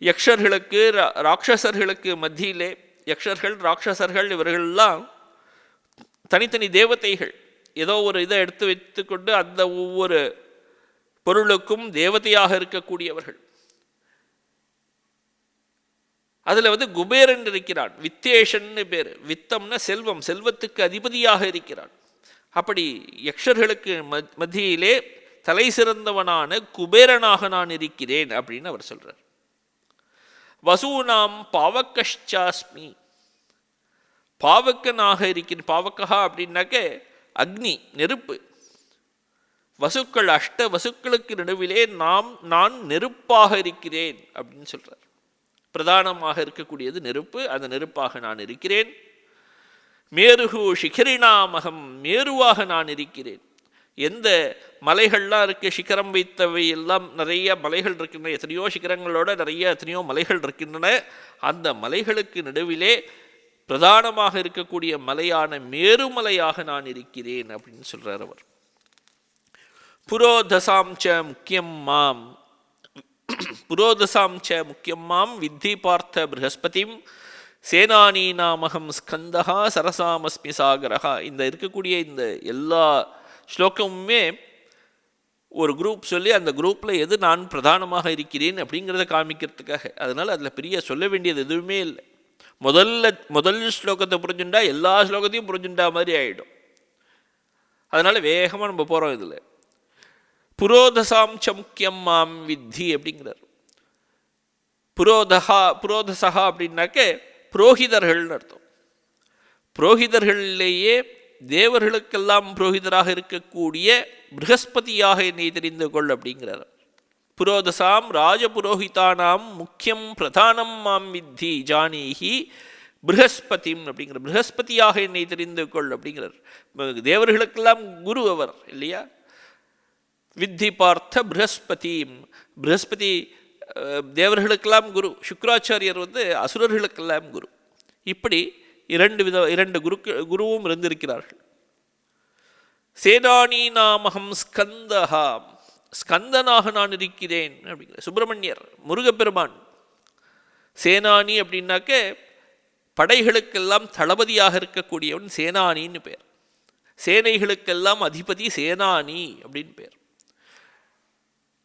யக்ஷர்களுக்கு ராட்சசர்களுக்கு மத்தியிலே, யக்ஷர்கள் ராட்சசர்கள் இவர்கள்லாம் தனித்தனி தேவதைகள். ஏதோ ஒரு இதை எடுத்து வைத்துக்கொண்டு அந்த ஒவ்வொரு பொருளுக்கும் தேவதையாக இருக்கக்கூடியவர்கள். அதுல குபேரன் இருக்கிறான், வித்தேஷன் பேரு. வித்தம்னா செல்வம், செல்வத்துக்கு அதிபதியாக இருக்கிறான். அப்படி யக்ஷர்களுக்கு மத்தியிலே தலை சிறந்தவனான குபேரனாக நான் இருக்கிறேன் அப்படின்னு அவர் சொல்றார். வசூனாம் பாவக்கஷ்சாஸ்மி, பாவக்கனாக இருக்கிறேன். பாவக்கா அப்படின்னாக்க அக்னி, நெருப்பு. வசுக்கள், 8 வசுக்களுக்கு நடுவிலே நான் நெருப்பாக இருக்கிறேன் அப்படின்னு சொல்றார். பிரதானமாக இருக்கக்கூடியது நெருப்பு, அந்த நெருப்பாக நான் இருக்கிறேன். மேருகு சிகரிணாமகம், மேருவாக நான் இருக்கிறேன். எந்த மலைகள்லாம் இருக்குது, சிகரம் வைத்தவை எல்லாம் நிறைய மலைகள் இருக்கின்றன, எத்தனையோ சிகரங்களோட நிறைய எத்தனையோ மலைகள் இருக்கின்றன. அந்த மலைகளுக்கு நடுவிலே பிரதானமாக இருக்கக்கூடிய மலையான மேருமலையாக நான் இருக்கிறேன் அப்படின்னு சொல்றார் அவர். புரோதசாம்ச முக்கியம் மாம் புரோதசாம்ச முக்கியம் மாம் வித்தி பார்த்த ப்ரஹஸ்பதிம் சேனானீனாமகம் ஸ்கந்தா சரசாமஸ்மி சாகரஹா. இந்த இருக்கக்கூடிய இந்த எல்லா ஸ்லோகமுமே ஒரு குரூப் சொல்லி அந்த குரூப்பில் எது நான் பிரதானமாக இருக்கிறேன் அப்படிங்கிறத காமிக்கிறதுக்காக. அதனால் அதில் பெரிய சொல்ல வேண்டியது எதுவுமே இல்லை. முதல் ஸ்லோகத்தை புரிஞ்சுட்டா எல்லா ஸ்லோகத்தையும் புரிஞ்சுட்டா மாதிரி ஆகிடும். அதனால் வேகமாக நம்ம போகிறோம். இதில் புரோதசாம்ச முக்கியம் மாம் வித்தி அப்படிங்கிறார். புரோதசா அப்படின்னாக்க புரோகிதர்கள்னு அர்த்தம். புரோகிதர்களிலேயே தேவர்களுக்கெல்லாம் புரோகிதராக இருக்கக்கூடிய ப்ரஹஸ்பதியாக என்னை தெரிந்து கொள் அப்படிங்கிறார். புரோதசாம் ராஜபுரோஹிதானாம் முக்கியம் பிரதானம் மாம் வித்தி ஜானீஹி ப்ரஹஸ்பதிம் அப்படிங்கிற ப்ரஹஸ்பதியாக என்னை தெரிந்து கொள் அப்படிங்கிறார். தேவர்களுக்கெல்லாம் குரு அவர் இல்லையா. வித்தி பார்த்த ப்ரஹஸ்பதிம், ப்ரஹஸ்பதி தேவர்களுக்கெல்லாம் குரு, சுக்ராச்சாரியர் அசுரர்களுக்கெல்லாம் குரு. இப்படி இரண்டு குருவும் இருந்திருக்கிறார்கள். சேனானி நாமகம் ஸ்கந்தஹா, ஸ்கந்தனாக நான் இருக்கிறேன் அப்படிங்கிற சுப்பிரமணியர் முருகப்பெருமான். சேனானி அப்படின்னாக்க படைகளுக்கெல்லாம் தளபதியாக இருக்கக்கூடியவன் சேனானின்னு பேர். சேனைகளுக்கெல்லாம் அதிபதி சேனானி அப்படின்னு பேர்.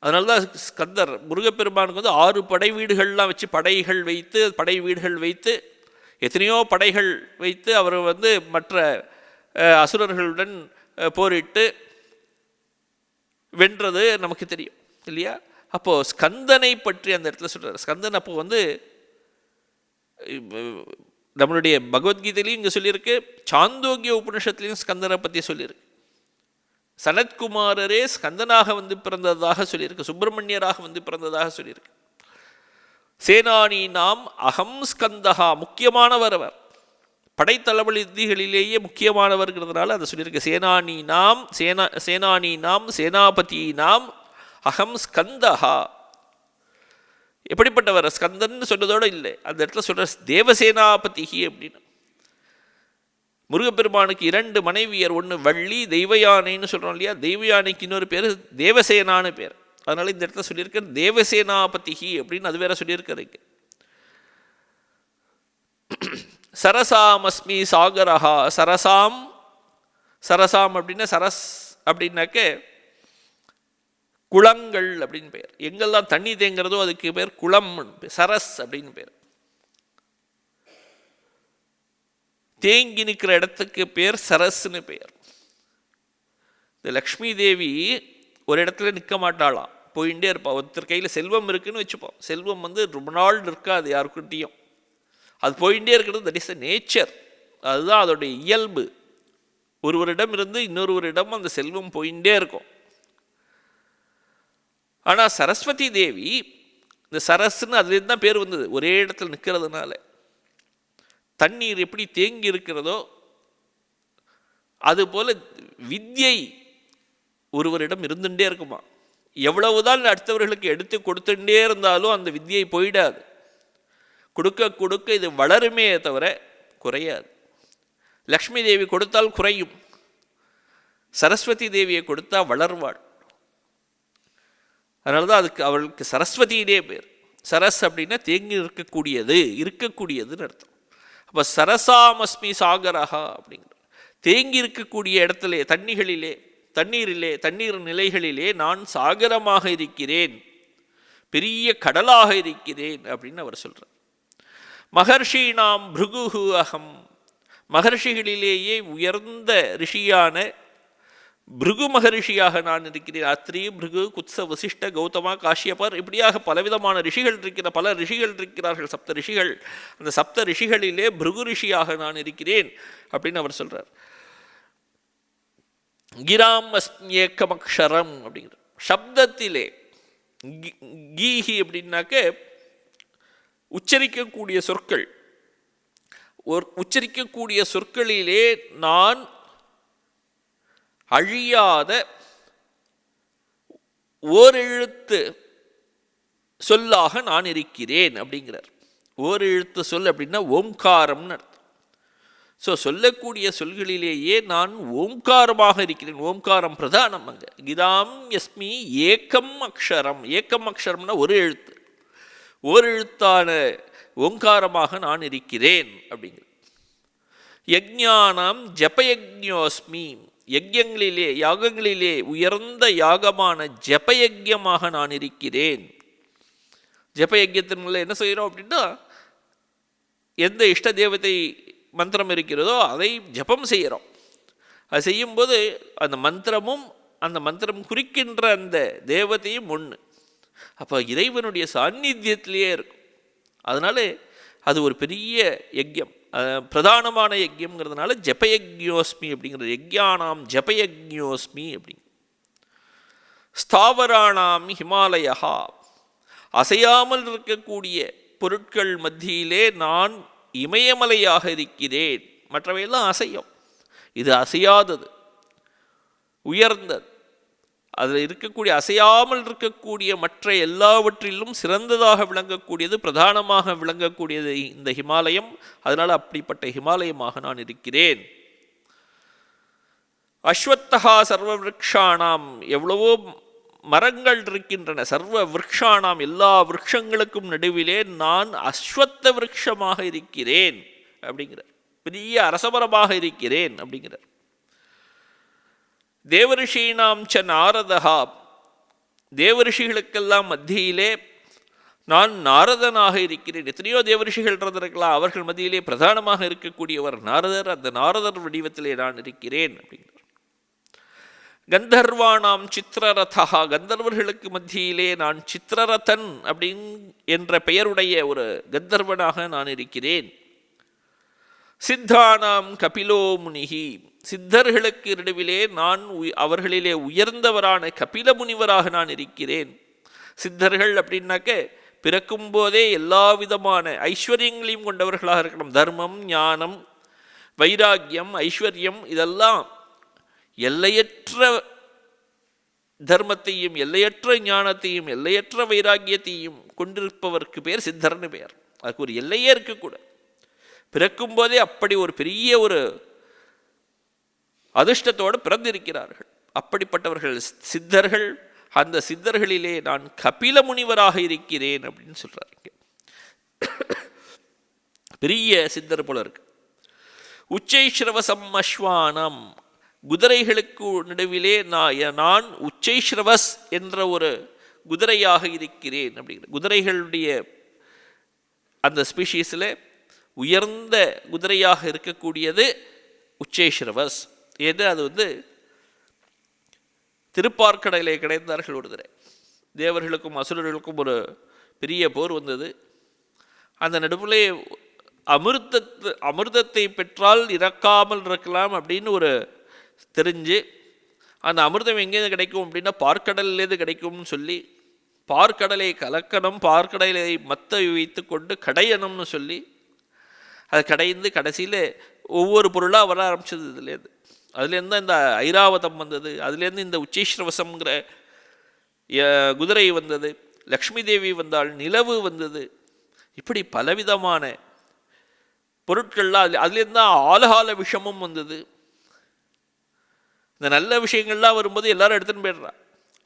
அதனால்தான் ஸ்கந்தர் முருகப்பெருமானுக்கு 6 படை வீடுகள்லாம் வச்சு படை வீடுகள் வைத்து எத்தனையோ படைகள் வைத்து அவர் மற்ற அசுரர்களுடன் போரிட்டு வென்றது நமக்கு தெரியும் இல்லையா. அப்போது ஸ்கந்தனை பற்றி அந்த இடத்துல சொல்கிறார். ஸ்கந்தன் அப்போ நம்மளுடைய பகவத்கீதையிலையும் இங்கே சொல்லியிருக்கு, சாந்தோக்கிய உபனிஷத்துலையும் ஸ்கந்தனை பற்றி சொல்லியிருக்கு. சனத்குமாரரே ஸ்கந்தனாக பிறந்ததாக சொல்லியிருக்கு, சுப்பிரமணியராக பிறந்ததாக சொல்லியிருக்கு. சேனானி நாம் அகம் ஸ்கந்தஹா, முக்கியமானவர் அவர், படைத்தளபதிகளிலேயே முக்கியமானவர்கிறதுனால அதை சொல்லியிருக்கு. சேனானி நாம் சேனாபதி நாம் அகம் ஸ்கந்தஹா. எப்படிப்பட்டவர் ஸ்கந்தன் சொன்னதோடு இல்லை, அந்த இடத்துல சொல்ற தேவசேனாபதி அப்படின்னு. முருகப்பெருமானுக்கு 2 மனைவியர், ஒன்று வள்ளி தெய்வயானைன்னு சொல்கிறோம் இல்லையா, தெய்வயானைக்கு இன்னொரு பேர் தேவசேனான்னு பேர். அதனால் இந்த இடத்துல சொல்லியிருக்க தேவசேனாபதி அப்படின்னு அது வேற சொல்லியிருக்கிறீங்க. சரசாமஸ்மி சாகரஹா, சரசாம் அப்படின்னா சரஸ் அப்படின்னாக்க குளங்கள் அப்படின்னு பேர். எங்கெல்லாம் தண்ணி தேங்கிறதோ அதுக்கு பேர் குளம், சரஸ் அப்படின்னு பேர். தேங்கி நிற்கிற இடத்துக்கு பேர் சரஸ்ன்னு பேர். இந்த லக்ஷ்மி தேவி ஒரு இடத்துல நிற்க மாட்டாளாம், போயிட்டே இருப்பாள். ஒருத்தர் கையில் செல்வம் இருக்குன்னு வச்சுப்போம், செல்வம் ரொம்ப நாள் இருக்காது யாருக்கிட்டையும், அது போயிட்டே இருக்கிறது. தட் இஸ் த நேச்சர், அதுதான் அதோடைய இயல்பு. ஒருவரிடம் இருந்து இன்னொருவரிடம் அந்த செல்வம் போயிட்டே இருக்கும். ஆனால் சரஸ்வதி தேவி இந்த சரஸ்ன்னு அதுலேருந்து தான் பேர் வந்தது, ஒரே இடத்துல நிற்கிறதுனால. தண்ணீர் எப்படி தேங்கி இருக்கிறதோ அதுபோல் வித்யை ஒருவரிடம் இருந்துட்டே இருக்குமா. எவ்வளவுதான் அடுத்தவர்களுக்கு எடுத்து கொடுத்துட்டே இருந்தாலும் அந்த வித்யை போயிடாது. கொடுக்க கொடுக்க இது வளருமே தவிர குறையாது. லக்ஷ்மி தேவி கொடுத்தால் குறையும், சரஸ்வதி தேவியை கொடுத்தா வளர்வாள். அதனால தான் அவளுக்கு சரஸ்வதியிலே பேர். சரஸ் அப்படின்னா தேங்கி இருக்கக்கூடியதுன்னு அர்த்தம். அப்போ சரசாமஸ்மி சாகரஹா அப்படிங்கிற தேங்கி இருக்கக்கூடிய இடத்துல தண்ணீர் நிலைகளிலே நான் சாகரமாக இருக்கிறேன், பெரிய கடலாக இருக்கிறேன் அப்படின்னு அவர் சொல்றார். மகர்ஷீனாம் பிருகு அகம், மகர்ஷிகளிலேயே உயர்ந்த ரிஷியான பிருகு மகரிஷியாக நான் இருக்கிறேன். அத்ரி, பிருகு, குத்ச, வசிஷ்ட, கௌதமா, காஷ்யபர், இப்படியாக பலவிதமான ரிஷிகள் பல ரிஷிகள் இருக்கிறார்கள், 7 ரிஷிகள். அந்த 7 ரிஷிகளிலே பிருகு ரிஷியாக நான் இருக்கிறேன் அப்படின்னு அவர் சொல்றார். கிராம் அஸ்மியேக்கமக்ஷரம் அப்படிங்கிற சப்தத்திலே கீஹி அப்படின்னாக்க உச்சரிக்கக்கூடிய சொற்கள், உச்சரிக்கக்கூடிய சொற்களிலே நான் அழியாத ஓரெழுத்து சொல்லாக நான் இருக்கிறேன் அப்படிங்கிறார். ஓரெழுத்து சொல் அப்படின்னா ஓம்காரம்னு அர்த்தம். ஸோ சொல்லக்கூடிய சொல்களிலேயே நான் ஓம்காரமாக இருக்கிறேன். ஓம்காரம் பிரதானம். அங்கே கிதாம் யஸ்மி ஏக்கம் அக்ஷரம். ஏக்கம் அக்ஷரம்னா ஒரு எழுத்து, ஒரு எழுத்தான ஓங்காரமாக நான் இருக்கிறேன் அப்படிங்கிற. யஜ்ஞானாம் ஜபயஜ்ஞோஸ்மி. யஜ்யங்களிலே யாகங்களிலே உயர்ந்த யாகமான ஜபயஜ்யமாக நான் இருக்கிறேன். ஜபயஜ்யத்தின் என்ன செய்கிறோம் அப்படின்னா, எந்த இஷ்ட தேவதை மந்திரம் இருக்கிறதோ அதை ஜபம் செய்கிறோம். அது செய்யும்போது அந்த மந்திரமும் அந்த மந்திரம் குறிக்கின்ற அந்த தேவதையும் ஒன்று. அப்போ இறைவனுடைய சாநித்தியத்திலேயே இருக்கும். அதனால அது ஒரு பெரிய யஜ்யம், பிரதானமான யஜ்யம்ங்கிறதுனால ஜபயஜ்ஞோஸ்மி அப்படிங்கிறது. யஜ்யானாம் ஜபயஜ்ஞோஸ்மி அப்படிங்க. ஸ்தாவராணாம் ஹிமாலயா. அசையாமல் இருக்கக்கூடிய பொருட்கள் மத்தியிலே நான் இமயமலையாக இருக்கிறேன். மற்றவையெல்லாம் அசையும், இது அசையாதது, உயர்ந்தது. அதில் இருக்கக்கூடிய அசையாமல் இருக்கக்கூடிய மற்ற எல்லாவற்றிலும் சிறந்ததாக விளங்கக்கூடியது, பிரதானமாக விளங்கக்கூடியது இந்த ஹிமாலயம். அதனால் அப்படிப்பட்ட ஹிமாலயமாக நான் இருக்கிறேன். அஸ்வத்தகா சர்வ விருக்ஷானாம். எவ்வளவோ மரங்கள் இருக்கின்றன. சர்வ விருக்ஷானாம், எல்லா விருட்சங்களுக்கும் நடுவிலே நான் அஸ்வத்த விருட்சமாக இருக்கிறேன் அப்படிங்கிறார். பெரிய அரசமரமாக இருக்கிறேன் அப்படிங்கிறார். தேவரிஷீனாம் ச நாரதா. தேவரிஷிகளுக்கெல்லாம் மத்தியிலே நான் நாரதனாக இருக்கிறேன். எத்தனையோ தேவரிஷிகள் இருந்திருக்கலாம், அவர்கள் மத்தியிலே பிரதானமாக இருக்கக்கூடியவர் நாரதர். அந்த நாரதர் வடிவத்திலே நான் இருக்கிறேன் அப்படிங்கிறார். கந்தர்வானாம் சித்திரரதா. கந்தர்வர்களுக்கு மத்தியிலே நான் சித்திரரதன் என்ற பெயருடைய ஒரு கந்தர்வனாக நான் இருக்கிறேன். சித்தானாம் கபிலோ முனிகி. சித்தர்களுக்கு நடுவிலே நான் அவர்களிலே உயர்ந்தவரான கபில முனிவராக நான் இருக்கிறேன். சித்தர்கள் அப்படின்னாக்க பிறக்கும் போதே எல்லா விதமான ஐஸ்வர்யங்களையும் கொண்டவர்களாக இருக்கணும். தர்மம், ஞானம், வைராக்கியம், ஐஸ்வர்யம், இதெல்லாம் எல்லையற்ற தர்மத்தையும் எல்லையற்ற ஞானத்தையும் எல்லையற்ற வைராக்கியத்தையும் கொண்டிருப்பவருக்கு பேர் சித்தர்னு பேர். அதுக்கு ஒரு எல்லையே இருக்கக்கூடாது. பிறக்கும் போதே அப்படி ஒரு பெரிய ஒரு அதிர்ஷ்டத்தோடு பிறந்திருக்கிறார்கள். அப்படிப்பட்டவர்கள் சித்தர்கள். அந்த சித்தர்களிலே நான் கபில முனிவராக இருக்கிறேன் அப்படின்னு சொல்றாங்க. பெரிய சித்தர் போல இருக்கு. உச்சைஸ்ரவசம் அஸ்வானம். குதிரைகளுக்கு நடுவிலே நான் உச்சைஸ்ரவஸ் என்ற ஒரு குதிரையாக இருக்கிறேன் அப்படிங்கிற. குதிரைகளுடைய அந்த ஸ்பீஷீஸில் உயர்ந்த குதிரையாக இருக்கக்கூடியது உச்சைஸ்ரவஸ். ஏது அது திருப்பார்க்கடலை கிடைத்தார்கள் ஒரு தடவை. தேவர்களுக்கும் அசுரர்களுக்கும் ஒரு பெரிய போர் வந்தது. அந்த நடுவிலே அமிர்தத்தை பெற்றால் இறக்காமல் இருக்கலாம் அப்படின்னு ஒரு தெரிஞ்சு, அந்த அமிர்தம் எங்கேருந்து கிடைக்கும் அப்படின்னா பார்க்கடல்லேருந்து கிடைக்கும்னு சொல்லி பார்க்கடலை கலக்கணும், பார்க்கடலை மத்த வைத்து கொண்டு கடையணும்னு சொல்லி அதை கடைந்து கடைசியில் ஒவ்வொரு பொருளாக வர ஆரம்பிச்சது. அதுலேருந்து தான் இந்த ஐராவதம் வந்தது. அதுலேருந்து இந்த உச்சைஸ்ரவசம்ங்கிற குதிரை வந்தது. லக்ஷ்மி தேவி வந்தாள், நிலவு வந்தது. இப்படி பலவிதமான பொருட்கள்லாம் அதுலேருந்து தான் ஆலகால விஷமும் வந்தது. இந்த நல்ல விஷயங்கள்லாம் வரும்போது எல்லாரும் எடுத்துன்னு போயிடுறா.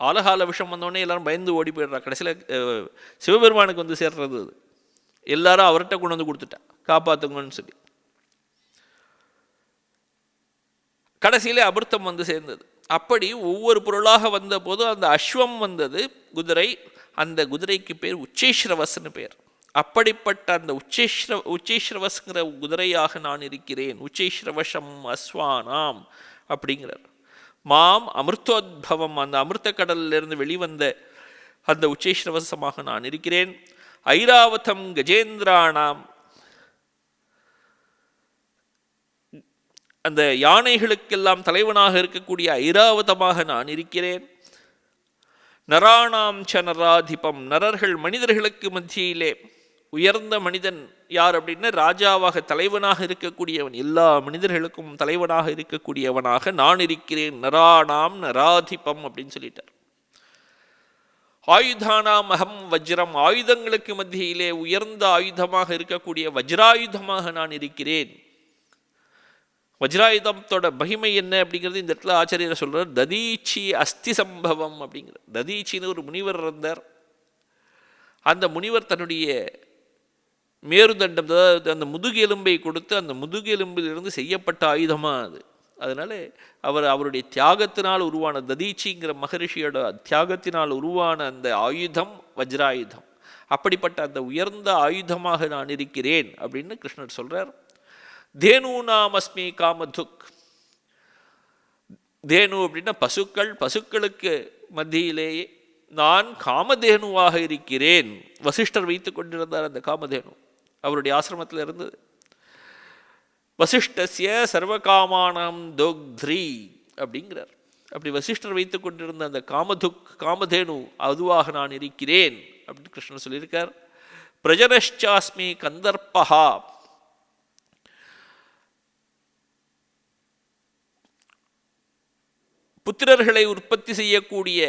ஆலகால விஷம் வந்தோடனே எல்லாரும் பயந்து ஓடி போயிடுறா. கடைசியில் சிவபெருமானுக்கு வந்து சேர்றது. அது எல்லாரும் அவர்கிட்ட கொண்டு வந்து கொடுத்துட்டா, காப்பாற்றுங்கன்னு சொல்லி. கடைசியிலே அமிர்தம் வந்து சேர்ந்தது. அப்படி ஒவ்வொரு பொருளாக வந்த போது அந்த அஸ்வம் வந்தது, குதிரை. அந்த குதிரைக்கு பேர் உச்சைஸ்ரவஸ்ன்னு பேர். அப்படிப்பட்ட அந்த உச்சைஸ்ரவஸ்ங்கிற குதிரையாக நான் இருக்கிறேன். உச்சைஸ்ரவசம் அஸ்வானாம் அப்படிங்கிறார். மாம் அமிர்தோத்பவம். அந்த அமிர்த கடலிலிருந்து வெளிவந்த அந்த உச்சைஸ்ரவசமாக நான் இருக்கிறேன். ஐராவதம் கஜேந்திரானாம். அந்த யானைகளுக்கெல்லாம் தலைவனாக இருக்கக்கூடிய ஐராவதமாக நான் இருக்கிறேன். நராணாம் ச நராதிபம். நரர்கள் மனிதர்களுக்கு மத்தியிலே உயர்ந்த மனிதன் யார் அப்படின்னா ராஜாவாக தலைவனாக இருக்கக்கூடியவன், எல்லா மனிதர்களுக்கும் தலைவனாக இருக்கக்கூடியவனாக நான் இருக்கிறேன். நராணாம் நராதிபம் அப்படின்னு சொல்லிட்டார். ஆயுதானாம் அகம் வஜ்ரம், ஆயுதங்களுக்கு மத்தியிலே உயர்ந்த ஆயுதமாக இருக்கக்கூடிய வஜ்ராயுதமாக நான் இருக்கிறேன். வஜ்ராயுதத்தோட மகிமை என்ன அப்படிங்கிறது இந்த இடத்துல ஆச்சாரியர் சொல்றார். ததீச்சி அஸ்தி சம்பவம் அப்படிங்கிற, ததீச்சின்னு ஒரு முனிவர் இருந்தார். அந்த முனிவர் தன்னுடைய மேருதண்டம், அதாவது அந்த முதுகெலும்பை கொடுத்து, அந்த முதுகெலும்பிலிருந்து செய்யப்பட்ட ஆயுதமாக அது. அதனால அவருடைய தியாகத்தினால் உருவான, ததீச்சிங்கிற மகரிஷியோட தியாகத்தினால் உருவான அந்த ஆயுதம் வஜ்ராயுதம். அப்படிப்பட்ட அந்த உயர்ந்த ஆயுதமாக நான் இருக்கிறேன் அப்படின்னு கிருஷ்ணர் சொல்றார். தேனூனாம் அஸ்மி காமதுக், தேனு அப்படின்னா பசுக்கள், பசுக்களுக்கு மத்தியிலேயே நான் காமதேனுவாக இருக்கிறேன். வசிஷ்டர் வைத்து கொண்டிருந்தார் அந்த காமதேனு, அவருடைய ஆசிரமத்தில் இருந்தது. வசிஷ்டஸ்ய சர்வகாமானம் தோக்த்ரி அப்படிங்கிறார். அப்படி வசிஷ்டர் வைத்து கொண்டிருந்த அந்த காமதேனு அதுவாக நான் இருக்கிறேன் அப்படின்னு கிருஷ்ணன் சொல்லியிருக்கார். பிரஜனஷ்சாஸ்மி கந்தர்பஹா, புத்திரர்களை உற்பத்தி செய்யக்கூடிய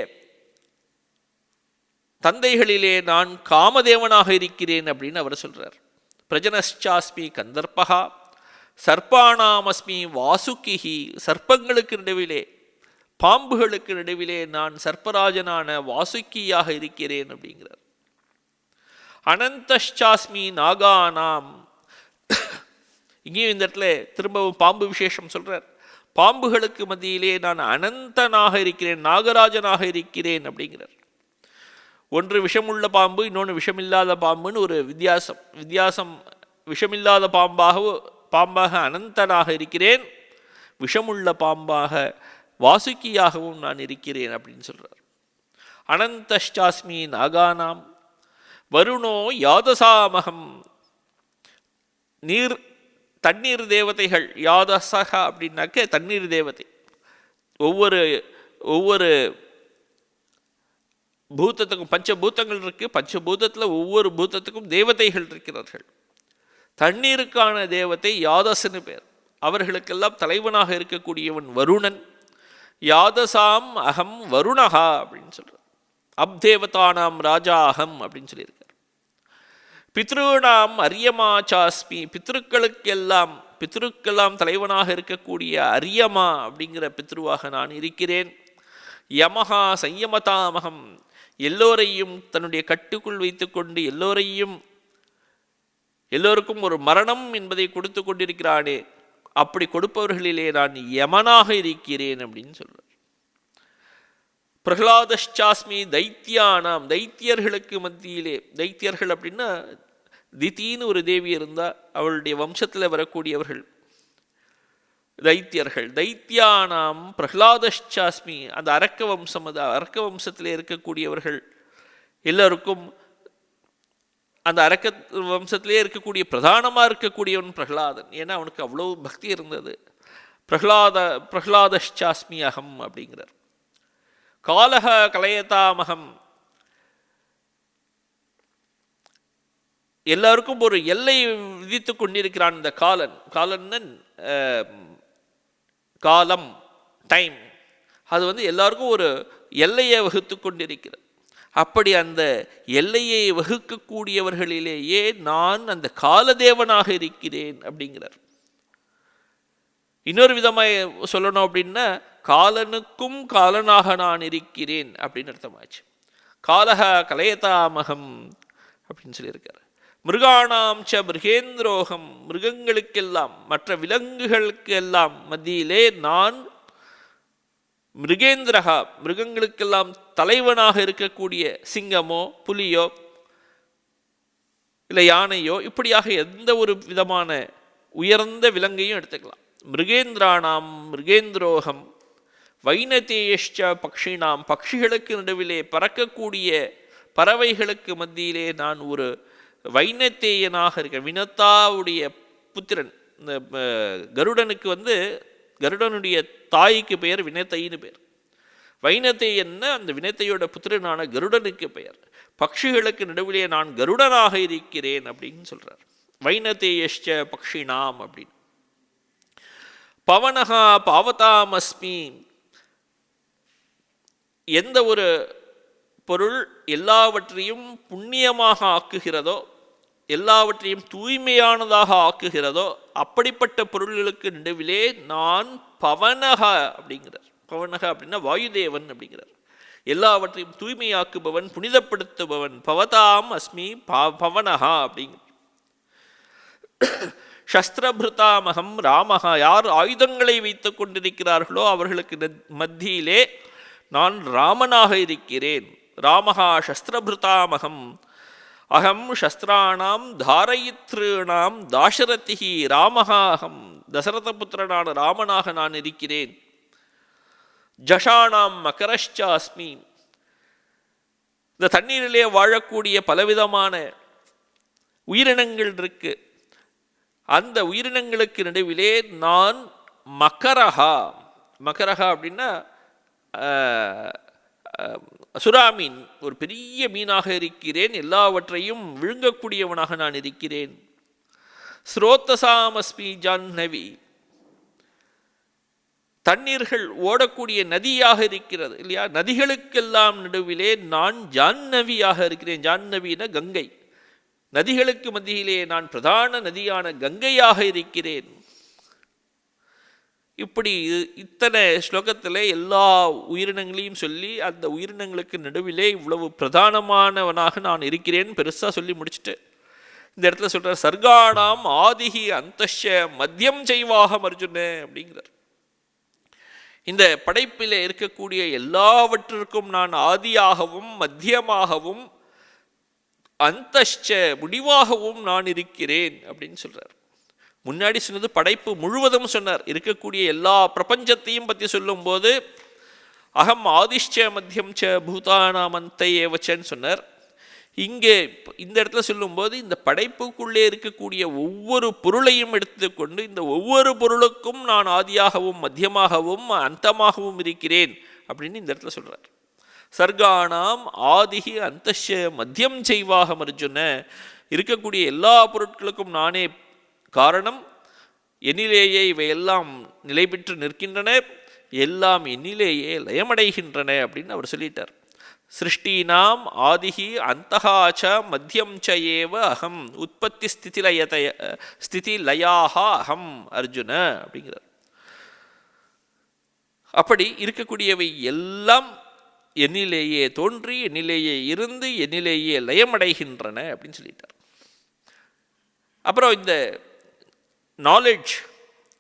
தந்தைகளிலே நான் காமதேவனாக இருக்கிறேன் அப்படின்னு அவர் சொல்றார். பிரஜனஷ்சாஸ்மி கந்தர்பஹா சர்ப்பானாமஸ்மி வாசுகிஹி, சர்ப்பங்களுக்கு நடுவிலே, பாம்புகளுக்கு நடுவிலே நான் சர்ப்பராஜனான வாசுக்கியாக இருக்கிறேன் அப்படிங்கிறார். அனந்தஷ்சாஸ்மி நாகானாம், இங்கேயும் இந்த இடத்துல திரும்பவும் பாம்பு விசேஷம் சொல்றார். பாம்புகளுக்கு மத்தியிலே நான் அனந்தனாக இருக்கிறேன், நாகராஜனாக இருக்கிறேன் அப்படிங்கிறார். ஒன்று விஷமுள்ள பாம்பு, இன்னொன்று விஷமில்லாத பாம்புன்னு ஒரு வித்தியாசம். விஷமில்லாத பாம்பாக அனந்தனாக இருக்கிறேன், விஷமுள்ள பாம்பாக வாசுக்கியாகவும் நான் இருக்கிறேன் அப்படின்னு சொல்றார். அனந்தஷ்டாஸ்மி நாகானாம் வருணோ யாதசாமகம், தண்ணீர் தேவதைகள், யாதசக அப்படின்னாக்க தண்ணீர் தேவதை. ஒவ்வொரு பூதத்துக்கும் பஞ்சபூதங்கள் இருக்கு, பஞ்சபூதத்தில் ஒவ்வொரு பூதத்துக்கும் தேவதைகள் இருக்கிறார்கள். தண்ணீருக்கான தேவதை யாதசன்னு பேர். அவர்களுக்கெல்லாம் தலைவனாக இருக்கக்கூடியவன் வருணன். யாதசாம் அகம் வருணஹா அப்படின்னு சொல்றார். அப்தேவதானாம் ராஜா அகம் அப்படின்னு சொல்லியிருக்கார். பித்ருணாம் அரியமா சாஸ்மி, பித்ருக்கெல்லாம் தலைவனாக இருக்கக்கூடிய அரியமா அப்படிங்கிற பித்ருவாக நான் இருக்கிறேன். யமஹா சையமதாமகம், எல்லோரையும் தன்னுடைய கட்டுக்குள் வைத்துக்கொண்டு எல்லோருக்கும் ஒரு மரணம் என்பதை கொடுத்து கொண்டிருக்கிறானே, அப்படி கொடுப்பவர்களிலே நான் யமனாக இருக்கிறேன் அப்படின்னு சொல்றார். பிரகலாதஷ்சாஸ்மி தைத்தியானாம், தைத்தியர்களுக்கு மத்தியிலே, தைத்தியர்கள் அப்படின்னா திதின்னு ஒரு தேவி இருந்தா, அவளுடைய வம்சத்தில் வரக்கூடியவர்கள் தைத்தியர்கள். தைத்தியானாம் பிரகலாதஷ்சாஸ்மி, அந்த அரக்க வம்சம், அது அரக்க வம்சத்தில் இருக்கக்கூடியவர்கள் எல்லோருக்கும், அந்த அரக்க வம்சத்திலே இருக்கக்கூடிய பிரதானமாக இருக்கக்கூடியவன் பிரகலாதன். ஏன்னா அவனுக்கு அவ்வளோ பக்தி இருந்தது. பிரகலாதஷ்சாஸ்மி அகம் அப்படிங்கிறார். காலக கலயதாமகம், எல்லாருக்கும் ஒரு எல்லை விதித்து கொண்டிருக்கிறான் இந்த காலன் காலம், டைம், அது எல்லாருக்கும் ஒரு எல்லையை வகுத்து கொண்டிருக்கிறது. அப்படி அந்த எல்லையை வகுக்கக்கூடியவர்களிலேயே நான் அந்த காலதேவனாக இருக்கிறேன் அப்படிங்கிறார். இன்னொரு விதமாக சொல்லணும் அப்படின்னா, காலனுக்கும் காலனாக நான் இருக்கிறேன் அப்படின்னு அர்த்தமாச்சு. காலக கலயதாமகம் அப்படின்னு சொல்லியிருக்கார். மிருகாணாம் ச மிருகேந்திரோகம், மிருகங்களுக்கெல்லாம், மற்ற விலங்குகளுக்கு எல்லாம் மத்தியிலே நான் மிருகேந்திரகா, மிருகங்களுக்கெல்லாம் தலைவனாக இருக்கக்கூடிய சிங்கமோ புலியோ இல்லை யானையோ, இப்படியாக எந்த ஒரு விதமான உயர்ந்த விலங்கையும் எடுத்துக்கலாம். மிருகேந்திராணாம் மிருகேந்திரோகம் வைனதேயஷ்ச பக்ஷினாம், பட்சிகளுக்கு நடுவிலே பறக்கக்கூடிய பறவைகளுக்கு மத்தியிலே நான் ஒரு வைனத்தேயனாக இருக்கேன். வினத்தாவுடைய புத்திரன், இந்த கருடனுக்கு கருடனுடைய தாய்க்கு பெயர் வினத்தைன்னு பெயர். வைனத்தேயன்னா அந்த வினத்தையோட புத்திரனான கருடனுக்கு பெயர். பட்சிகளுக்கு நடுவிலே நான் கருடனாக இருக்கிறேன் அப்படின்னு சொல்றார். வைனதேயஷ்ச பக்ஷிணாம் அப்படின்னு. பவனஹா பாவதாம் அஸ்மி. எந்த ஒரு பொருள் எல்லாவற்றையும் புண்ணியமாக ஆக்குகிறதோ, எல்லாவற்றையும் தூய்மையானதாக ஆக்குகிறதோ, அப்படிப்பட்ட பொருள்களுக்கு நடுவிலே நான் பவனக அப்படிங்கிறார். பவனக அப்படின்னா வாயுதேவன் அப்படிங்கிறார். எல்லாவற்றையும் தூய்மையாக்குபவன், புனிதப்படுத்துபவன். பவதாம் அஸ்மி பவனஹா அப்படிங்கிற. சஸ்திரபிருதாமகம் ராமஹா. யார் ஆயுதங்களை வைத்துக் கொண்டிருக்கிறார்களோ அவர்களுக்கு மத்தியிலே நான் ராமனாக இருக்கிறேன். ராமஹா சஸ்திரபிருதாமகம். அகம் சஸ்திராணாம் தாரயித்ருணாம் தாசரதிஹி ராமஹா அகம். தசரத புத்திரனான ராமனாக நான் இருக்கிறேன். ஜஷானாம் மகரஷ்சாஸ்மி. இந்த தண்ணீரிலே வாழக்கூடிய பலவிதமான உயிரினங்கள் இருக்கு. அந்த உயிரினங்களுக்கு நடுவிலே நான் மக்கரஹா. மக்கரஹா அப்படின்னா சுறாமீன், ஒரு பெரிய மீனாக இருக்கிறேன். எல்லாவற்றையும் விழுங்கக்கூடியவனாக நான் இருக்கிறேன். ஸ்ரோத்தசாமஸ்மி ஜாஹ்னவி. தண்ணீர்கள் ஓடக்கூடிய நதியாக இருக்கிறது இல்லையா? நதிகளுக்கெல்லாம் நடுவிலே நான் ஜாஹ்னவியாக இருக்கிறேன். ஜாஹ்னவின கங்கை. நதிகளுக்கு மத்தியிலே நான் பிரதான நதியான கங்கையாக இருக்கிறேன். இப்படி இத்தனை ஸ்லோகத்தில் எல்லா உயிரினங்களையும் சொல்லி அந்த உயிரினங்களுக்கு நடுவிலே இவ்வளவு பிரதானமானவனாக நான் இருக்கிறேன் பெருசாக சொல்லி முடிச்சுட்டு இந்த இடத்துல சொல்கிறார், சர்காணாம் ஆதிஹி அந்தஷ மத்தியம் செய்வாகம் அர்ஜுன அப்படிங்கிறார். இந்த படைப்பில் இருக்கக்கூடிய எல்லாவற்றிற்கும் நான் ஆதியாகவும் மத்தியமாகவும் அந்தஷ்ச முடிவாகவும் நான் இருக்கிறேன் அப்படின்னு சொல்றார். முன்னாடி சொன்னது படைப்பு முழுவதும் சொன்னார். இருக்கக்கூடிய எல்லா பிரபஞ்சத்தையும் பற்றி சொல்லும்போது அகம் ஆதிஷ்ச மத்தியம் ச பூதானாம் அந்தை ஏவச்சன்னு சொன்னார். இங்கே இந்த இடத்துல சொல்லும்போது இந்த படைப்புக்குள்ளே இருக்கக்கூடிய ஒவ்வொரு பொருளையும் எடுத்துக்கொண்டு இந்த ஒவ்வொரு பொருளுக்கும் நான் ஆதியாகவும் மத்தியமாகவும் அந்தமாகவும் இருக்கிறேன் அப்படின்னு இந்த இடத்துல சொல்றார். சர்கானாம் ஆதிஹி அந்தஷ மத்தியம் செய்வாகம் அர்ஜுன. இருக்கக்கூடிய எல்லா பொருட்களுக்கும் நானே காரணம். என்னிலேயே இவையெல்லாம் நிலை பெற்று நிற்கின்றன, எல்லாம் என்னிலேயே லயமடைகின்றன அப்படின்னு அவர் சொல்லிட்டார். சிருஷ்டீனாம் ஆதிஹி அந்தஹாச்ச மத்தியம் ச ஏவ அகம் உற்பத்தி ஸ்திதி லயாக அகம் அர்ஜுன அப்படிங்கிறார். அப்படி இருக்கக்கூடியவை எல்லாம் என்னிலேயே தோன்றி என்னிலேயே இருந்து என்னிலேயே லயமடைகின்றன அப்படின்னு சொல்லிட்டார். அப்புறம் இந்த நாலெட்ஜ்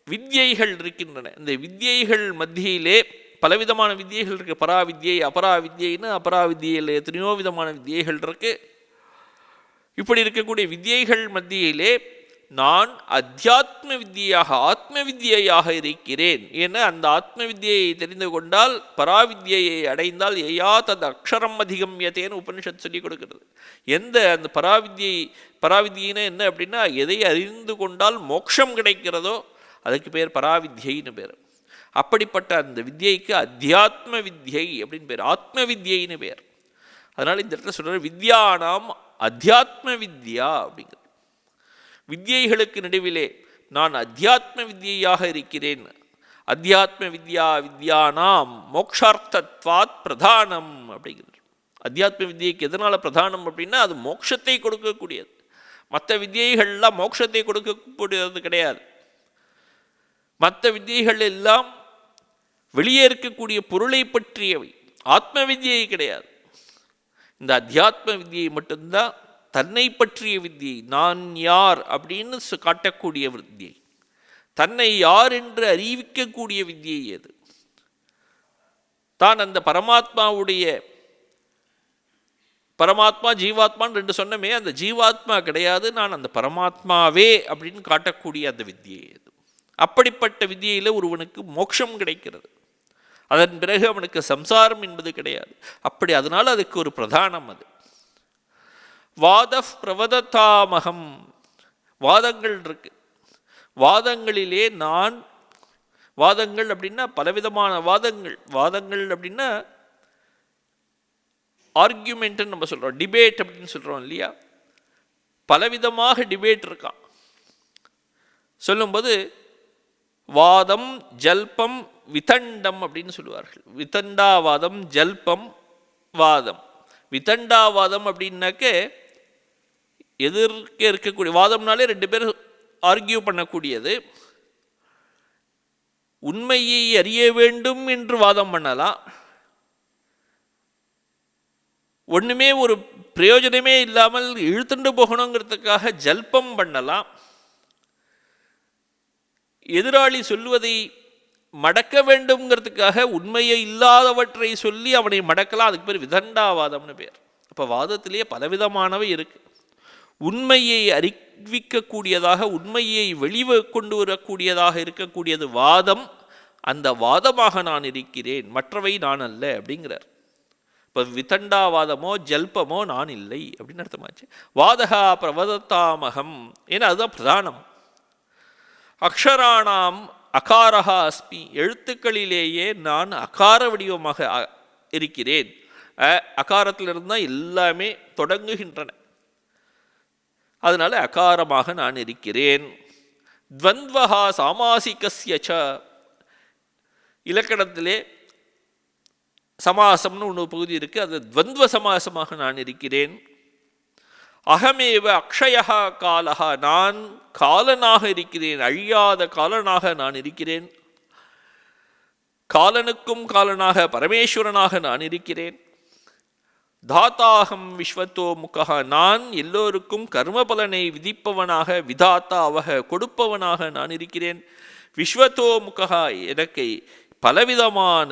வித்யைகள் இருக்கின்றன. இந்த வித்யைகள் மத்தியிலே பலவிதமான வித்யைகள் இருக்கு. பராவித்யை அபராவித்யைன்னு அபராவித்யில் எத்தனையோ விதமான வித்யைகள் இருக்கு. இப்படி இருக்கக்கூடிய வித்யைகள் மத்தியிலே நான் அத்தியாத்ம வித்யாக ஆத்ம வித்யாக இருக்கிறேன். ஏன்னா அந்த ஆத்ம வித்யை தெரிந்து கொண்டால் பராவித்யை அடைந்தால் ஏயா தது அக்ஷரம் அதிகம்யத்தேன்னு உபனிஷத் சொல்லி கொடுக்கிறது. எந்த அந்த பராவித்யின்னு என்ன அப்படின்னா எதை அறிந்து கொண்டால் மோட்சம் கிடைக்கிறதோ அதுக்கு பேர் பராவித்யின்னு பேர். அப்படிப்பட்ட அந்த வித்யைக்கு அத்தியாத்ம வித்யை அப்படின்னு பேர், ஆத்ம வித்யின்னு பேர். அதனால இந்த இடத்துல சொல்ற வித்யானாம் அத்தியாத்ம வித்யா அப்படிங்கிறது. வித்யைகளுக்கு நடுவிலே நான் அத்தியாத்ம வித்யாக இருக்கிறேன். அத்தியாத்ம வித்யானாம் மோக்ஷார்த்தத்வாத் பிரதானம் அப்படிங்கிறது. அத்தியாத்ம வித்யைக்கு எதனால பிரதானம் அப்படின்னா அது மோட்சத்தை கொடுக்கக்கூடியது. மற்ற வித்யைகள்லாம் மோட்சத்தை கொடுக்கக்கூடியது கிடையாது. மற்ற வித்யைகள் எல்லாம் வெளியே இருக்கக்கூடிய பொருளை பற்றியவை, ஆத்ம வித்யை கிடையாது. இந்த அத்தியாத்ம வித்யை மட்டும்தான் தன்னை பற்றிய வித்யை, நான் யார் அப்படின்னு காட்டக்கூடிய வித்யை, தன்னை யார் என்று அறிவிக்கக்கூடிய வித்யை. எது தான் அந்த பரமாத்மாவுடைய பரமாத்மா ஜீவாத்மான்னு ரெண்டு சொன்னமே, அந்த ஜீவாத்மா கிடையாது, நான் அந்த பரமாத்மாவே அப்படின்னு காட்டக்கூடிய அந்த வித்யை எது. அப்படிப்பட்ட வித்யையில் ஒருவனுக்கு மோட்சம் கிடைக்கிறது. அதன் பிறகு அவனுக்கு சம்சாரம் என்பது கிடையாது. அப்படி அதனால அதுக்கு ஒரு பிரதானம். அது வாத பிரவததாமகம். வாதங்கள் இருக்கு. வாதங்களிலே நான் வாதங்கள் அப்படின்னா பலவிதமான வாதங்கள். வாதங்கள் அப்படின்னா ஆர்கியூமெண்ட்னு நம்ம சொல்கிறோம், டிபேட் அப்படின்னு சொல்கிறோம் இல்லையா? பலவிதமாக டிபேட் இருக்கான். சொல்லும்போது வாதம் ஜல்பம் விதண்டம் அப்படின்னு சொல்லுவார்கள். விதண்டாவாதம் ஜல்பம் வாதம். விதண்டாவாதம் அப்படின்னாக்க எதிர்க்க இருக்கக்கூடிய வாதம்னாலே ரெண்டு பேர் ஆர்கியூ பண்ணக்கூடியது. உண்மையை அறிய வேண்டும் என்று வாதம் பண்ணலாம், ஒண்ணுமே ஒரு பிரயோஜனமே இல்லாமல் இழுத்துண்டு போகணுங்கிறதுக்காக ஜல்பம் பண்ணலாம், எதிராளி சொல்வதை மடக்க வேண்டும்ங்கிறதுக்காக உண்மையை இல்லாதவற்றை சொல்லி அவனை மடக்கலாம். அதுக்கு பேர் விதண்டாவாதம்னு பேர். அப்போ வாதத்திலேயே பலவிதமானவை இருக்கு. உண்மையை அறிவிக்கக்கூடியதாக உண்மையை வெளிவ கொண்டு வரக்கூடியதாக இருக்கக்கூடியது வாதம். அந்த வாதமாக நான் இருக்கிறேன், மற்றவை நான் அல்ல அப்படிங்கிறார். இப்போ விதண்டாவாதமோ ஜல்பமோ நான் இல்லை அப்படின்னு அர்த்தமாச்சு. வாதகா பிரவதத்தாமகம், ஏன்னா அதுதான் பிரதானம். அக்ஷராணாம் அகாரஹா அஸ்மி, எழுத்துக்களிலேயே நான் அகார வடிவமாக இருக்கிறேன். அகாரத்திலிருந்து தான் எல்லாமே தொடங்குகின்றன, அதனால அகாரமாக நான் இருக்கிறேன். துவந்த்வஹா சாமாசிகஸ்ய ச, இலக்கணத்திலே சமாசம்னு ஒன்று பகுதி இருக்கு, அது துவந்த்வ சமாசமாக நான் இருக்கிறேன். அகமேவ அக்ஷயா காலஹா, நான் காலனாக இருக்கிறேன், அழியாத காலனாக நான் இருக்கிறேன். காலனுக்கும் காலனாக பரமேஸ்வரனாக நான் இருக்கிறேன். தாத்தாகம் விஸ்வத்தோ முகா, நான் எல்லோருக்கும் கர்ம பலனை விதிப்பவனாக, விதாத்தாவக கொடுப்பவனாக நான் இருக்கிறேன். விஸ்வத்தோ முகா, எனக்கு பலவிதமான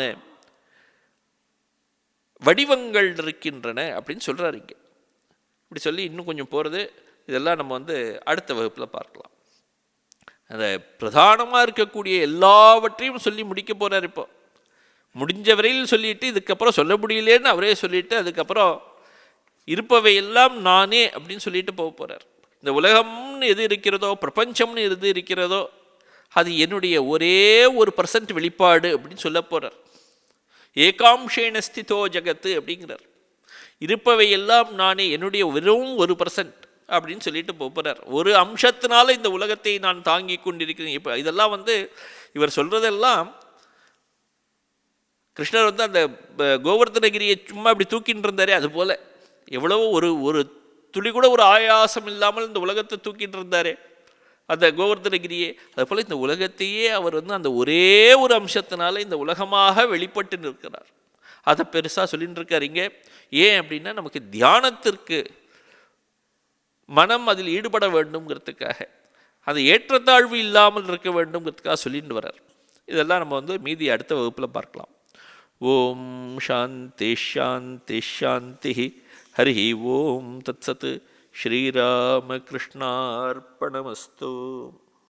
வடிவங்கள் இருக்கின்றன அப்படின்னு சொல்றாரு இங்கே. இப்படி சொல்லி இன்னும் கொஞ்சம் போகிறது, இதெல்லாம் நம்ம அடுத்த வகுப்பில் பார்க்கலாம். அந்த பிரதானமாக இருக்கக்கூடிய எல்லாவற்றையும் சொல்லி முடிக்க போகிறார். இப்போ முடிஞ்ச வரையில் சொல்லிட்டு, இதுக்கப்புறம் சொல்ல முடியலேன்னு அவரே சொல்லிட்டு, அதுக்கப்புறம் இருப்பவை எல்லாம் நானே அப்படின்னு சொல்லிட்டு போக போகிறார். இந்த உலகம்னு எது இருக்கிறதோ, பிரபஞ்சம்னு எது இருக்கிறதோ, அது என்னுடைய ஒரே 1% வெளிப்பாடு அப்படின்னு சொல்ல போகிறார். ஏகாம்ஷேன ஸ்திதோ ஜகத்து அப்படிங்கிறார். இருப்பவை எல்லாம் நானே, என்னுடைய வெறும் 1% அப்படின்னு சொல்லிட்டு போகிறார். ஒரு அம்சத்தினால இந்த உலகத்தை நான் தாங்கி கொண்டிருக்கிறேன். இப்போ இதெல்லாம் இவர் சொல்றதெல்லாம், கிருஷ்ணர் அந்த கோவர்த்தனகிரியை சும்மா இப்படி தூக்கின்னு இருந்தாரே, அது போல எவ்வளவோ ஒரு துளி கூட ஒரு ஆயாசம் இல்லாமல் இந்த உலகத்தை தூக்கிட்டு இருந்தாரே அந்த கோவர்த்தனகிரியே, அது போல இந்த உலகத்தையே அவர் அந்த ஒரே ஒரு அம்சத்தினால இந்த உலகமாக வெளிப்பட்டு நிற்கிறார். அதை பெருசாக சொல்லிட்டு இருக்காருங்க. ஏன் அப்படின்னா, நமக்கு தியானத்திற்கு மனம் அதில் ஈடுபட வேண்டும்ங்கிறதுக்காக, அது ஏற்றத்தாழ்வு இல்லாமல் இருக்க வேண்டும்ங்கிறதுக்காக சொல்லிட்டு வர்றார். இதெல்லாம் நம்ம மீதி அடுத்த வகுப்பில் பார்க்கலாம். ஓம் சாந்தி ஷாந்தி ஷாந்தி. ஹரி ஓம் தத்சத். ஸ்ரீராமகிருஷ்ணார்ப்பணமஸ்து.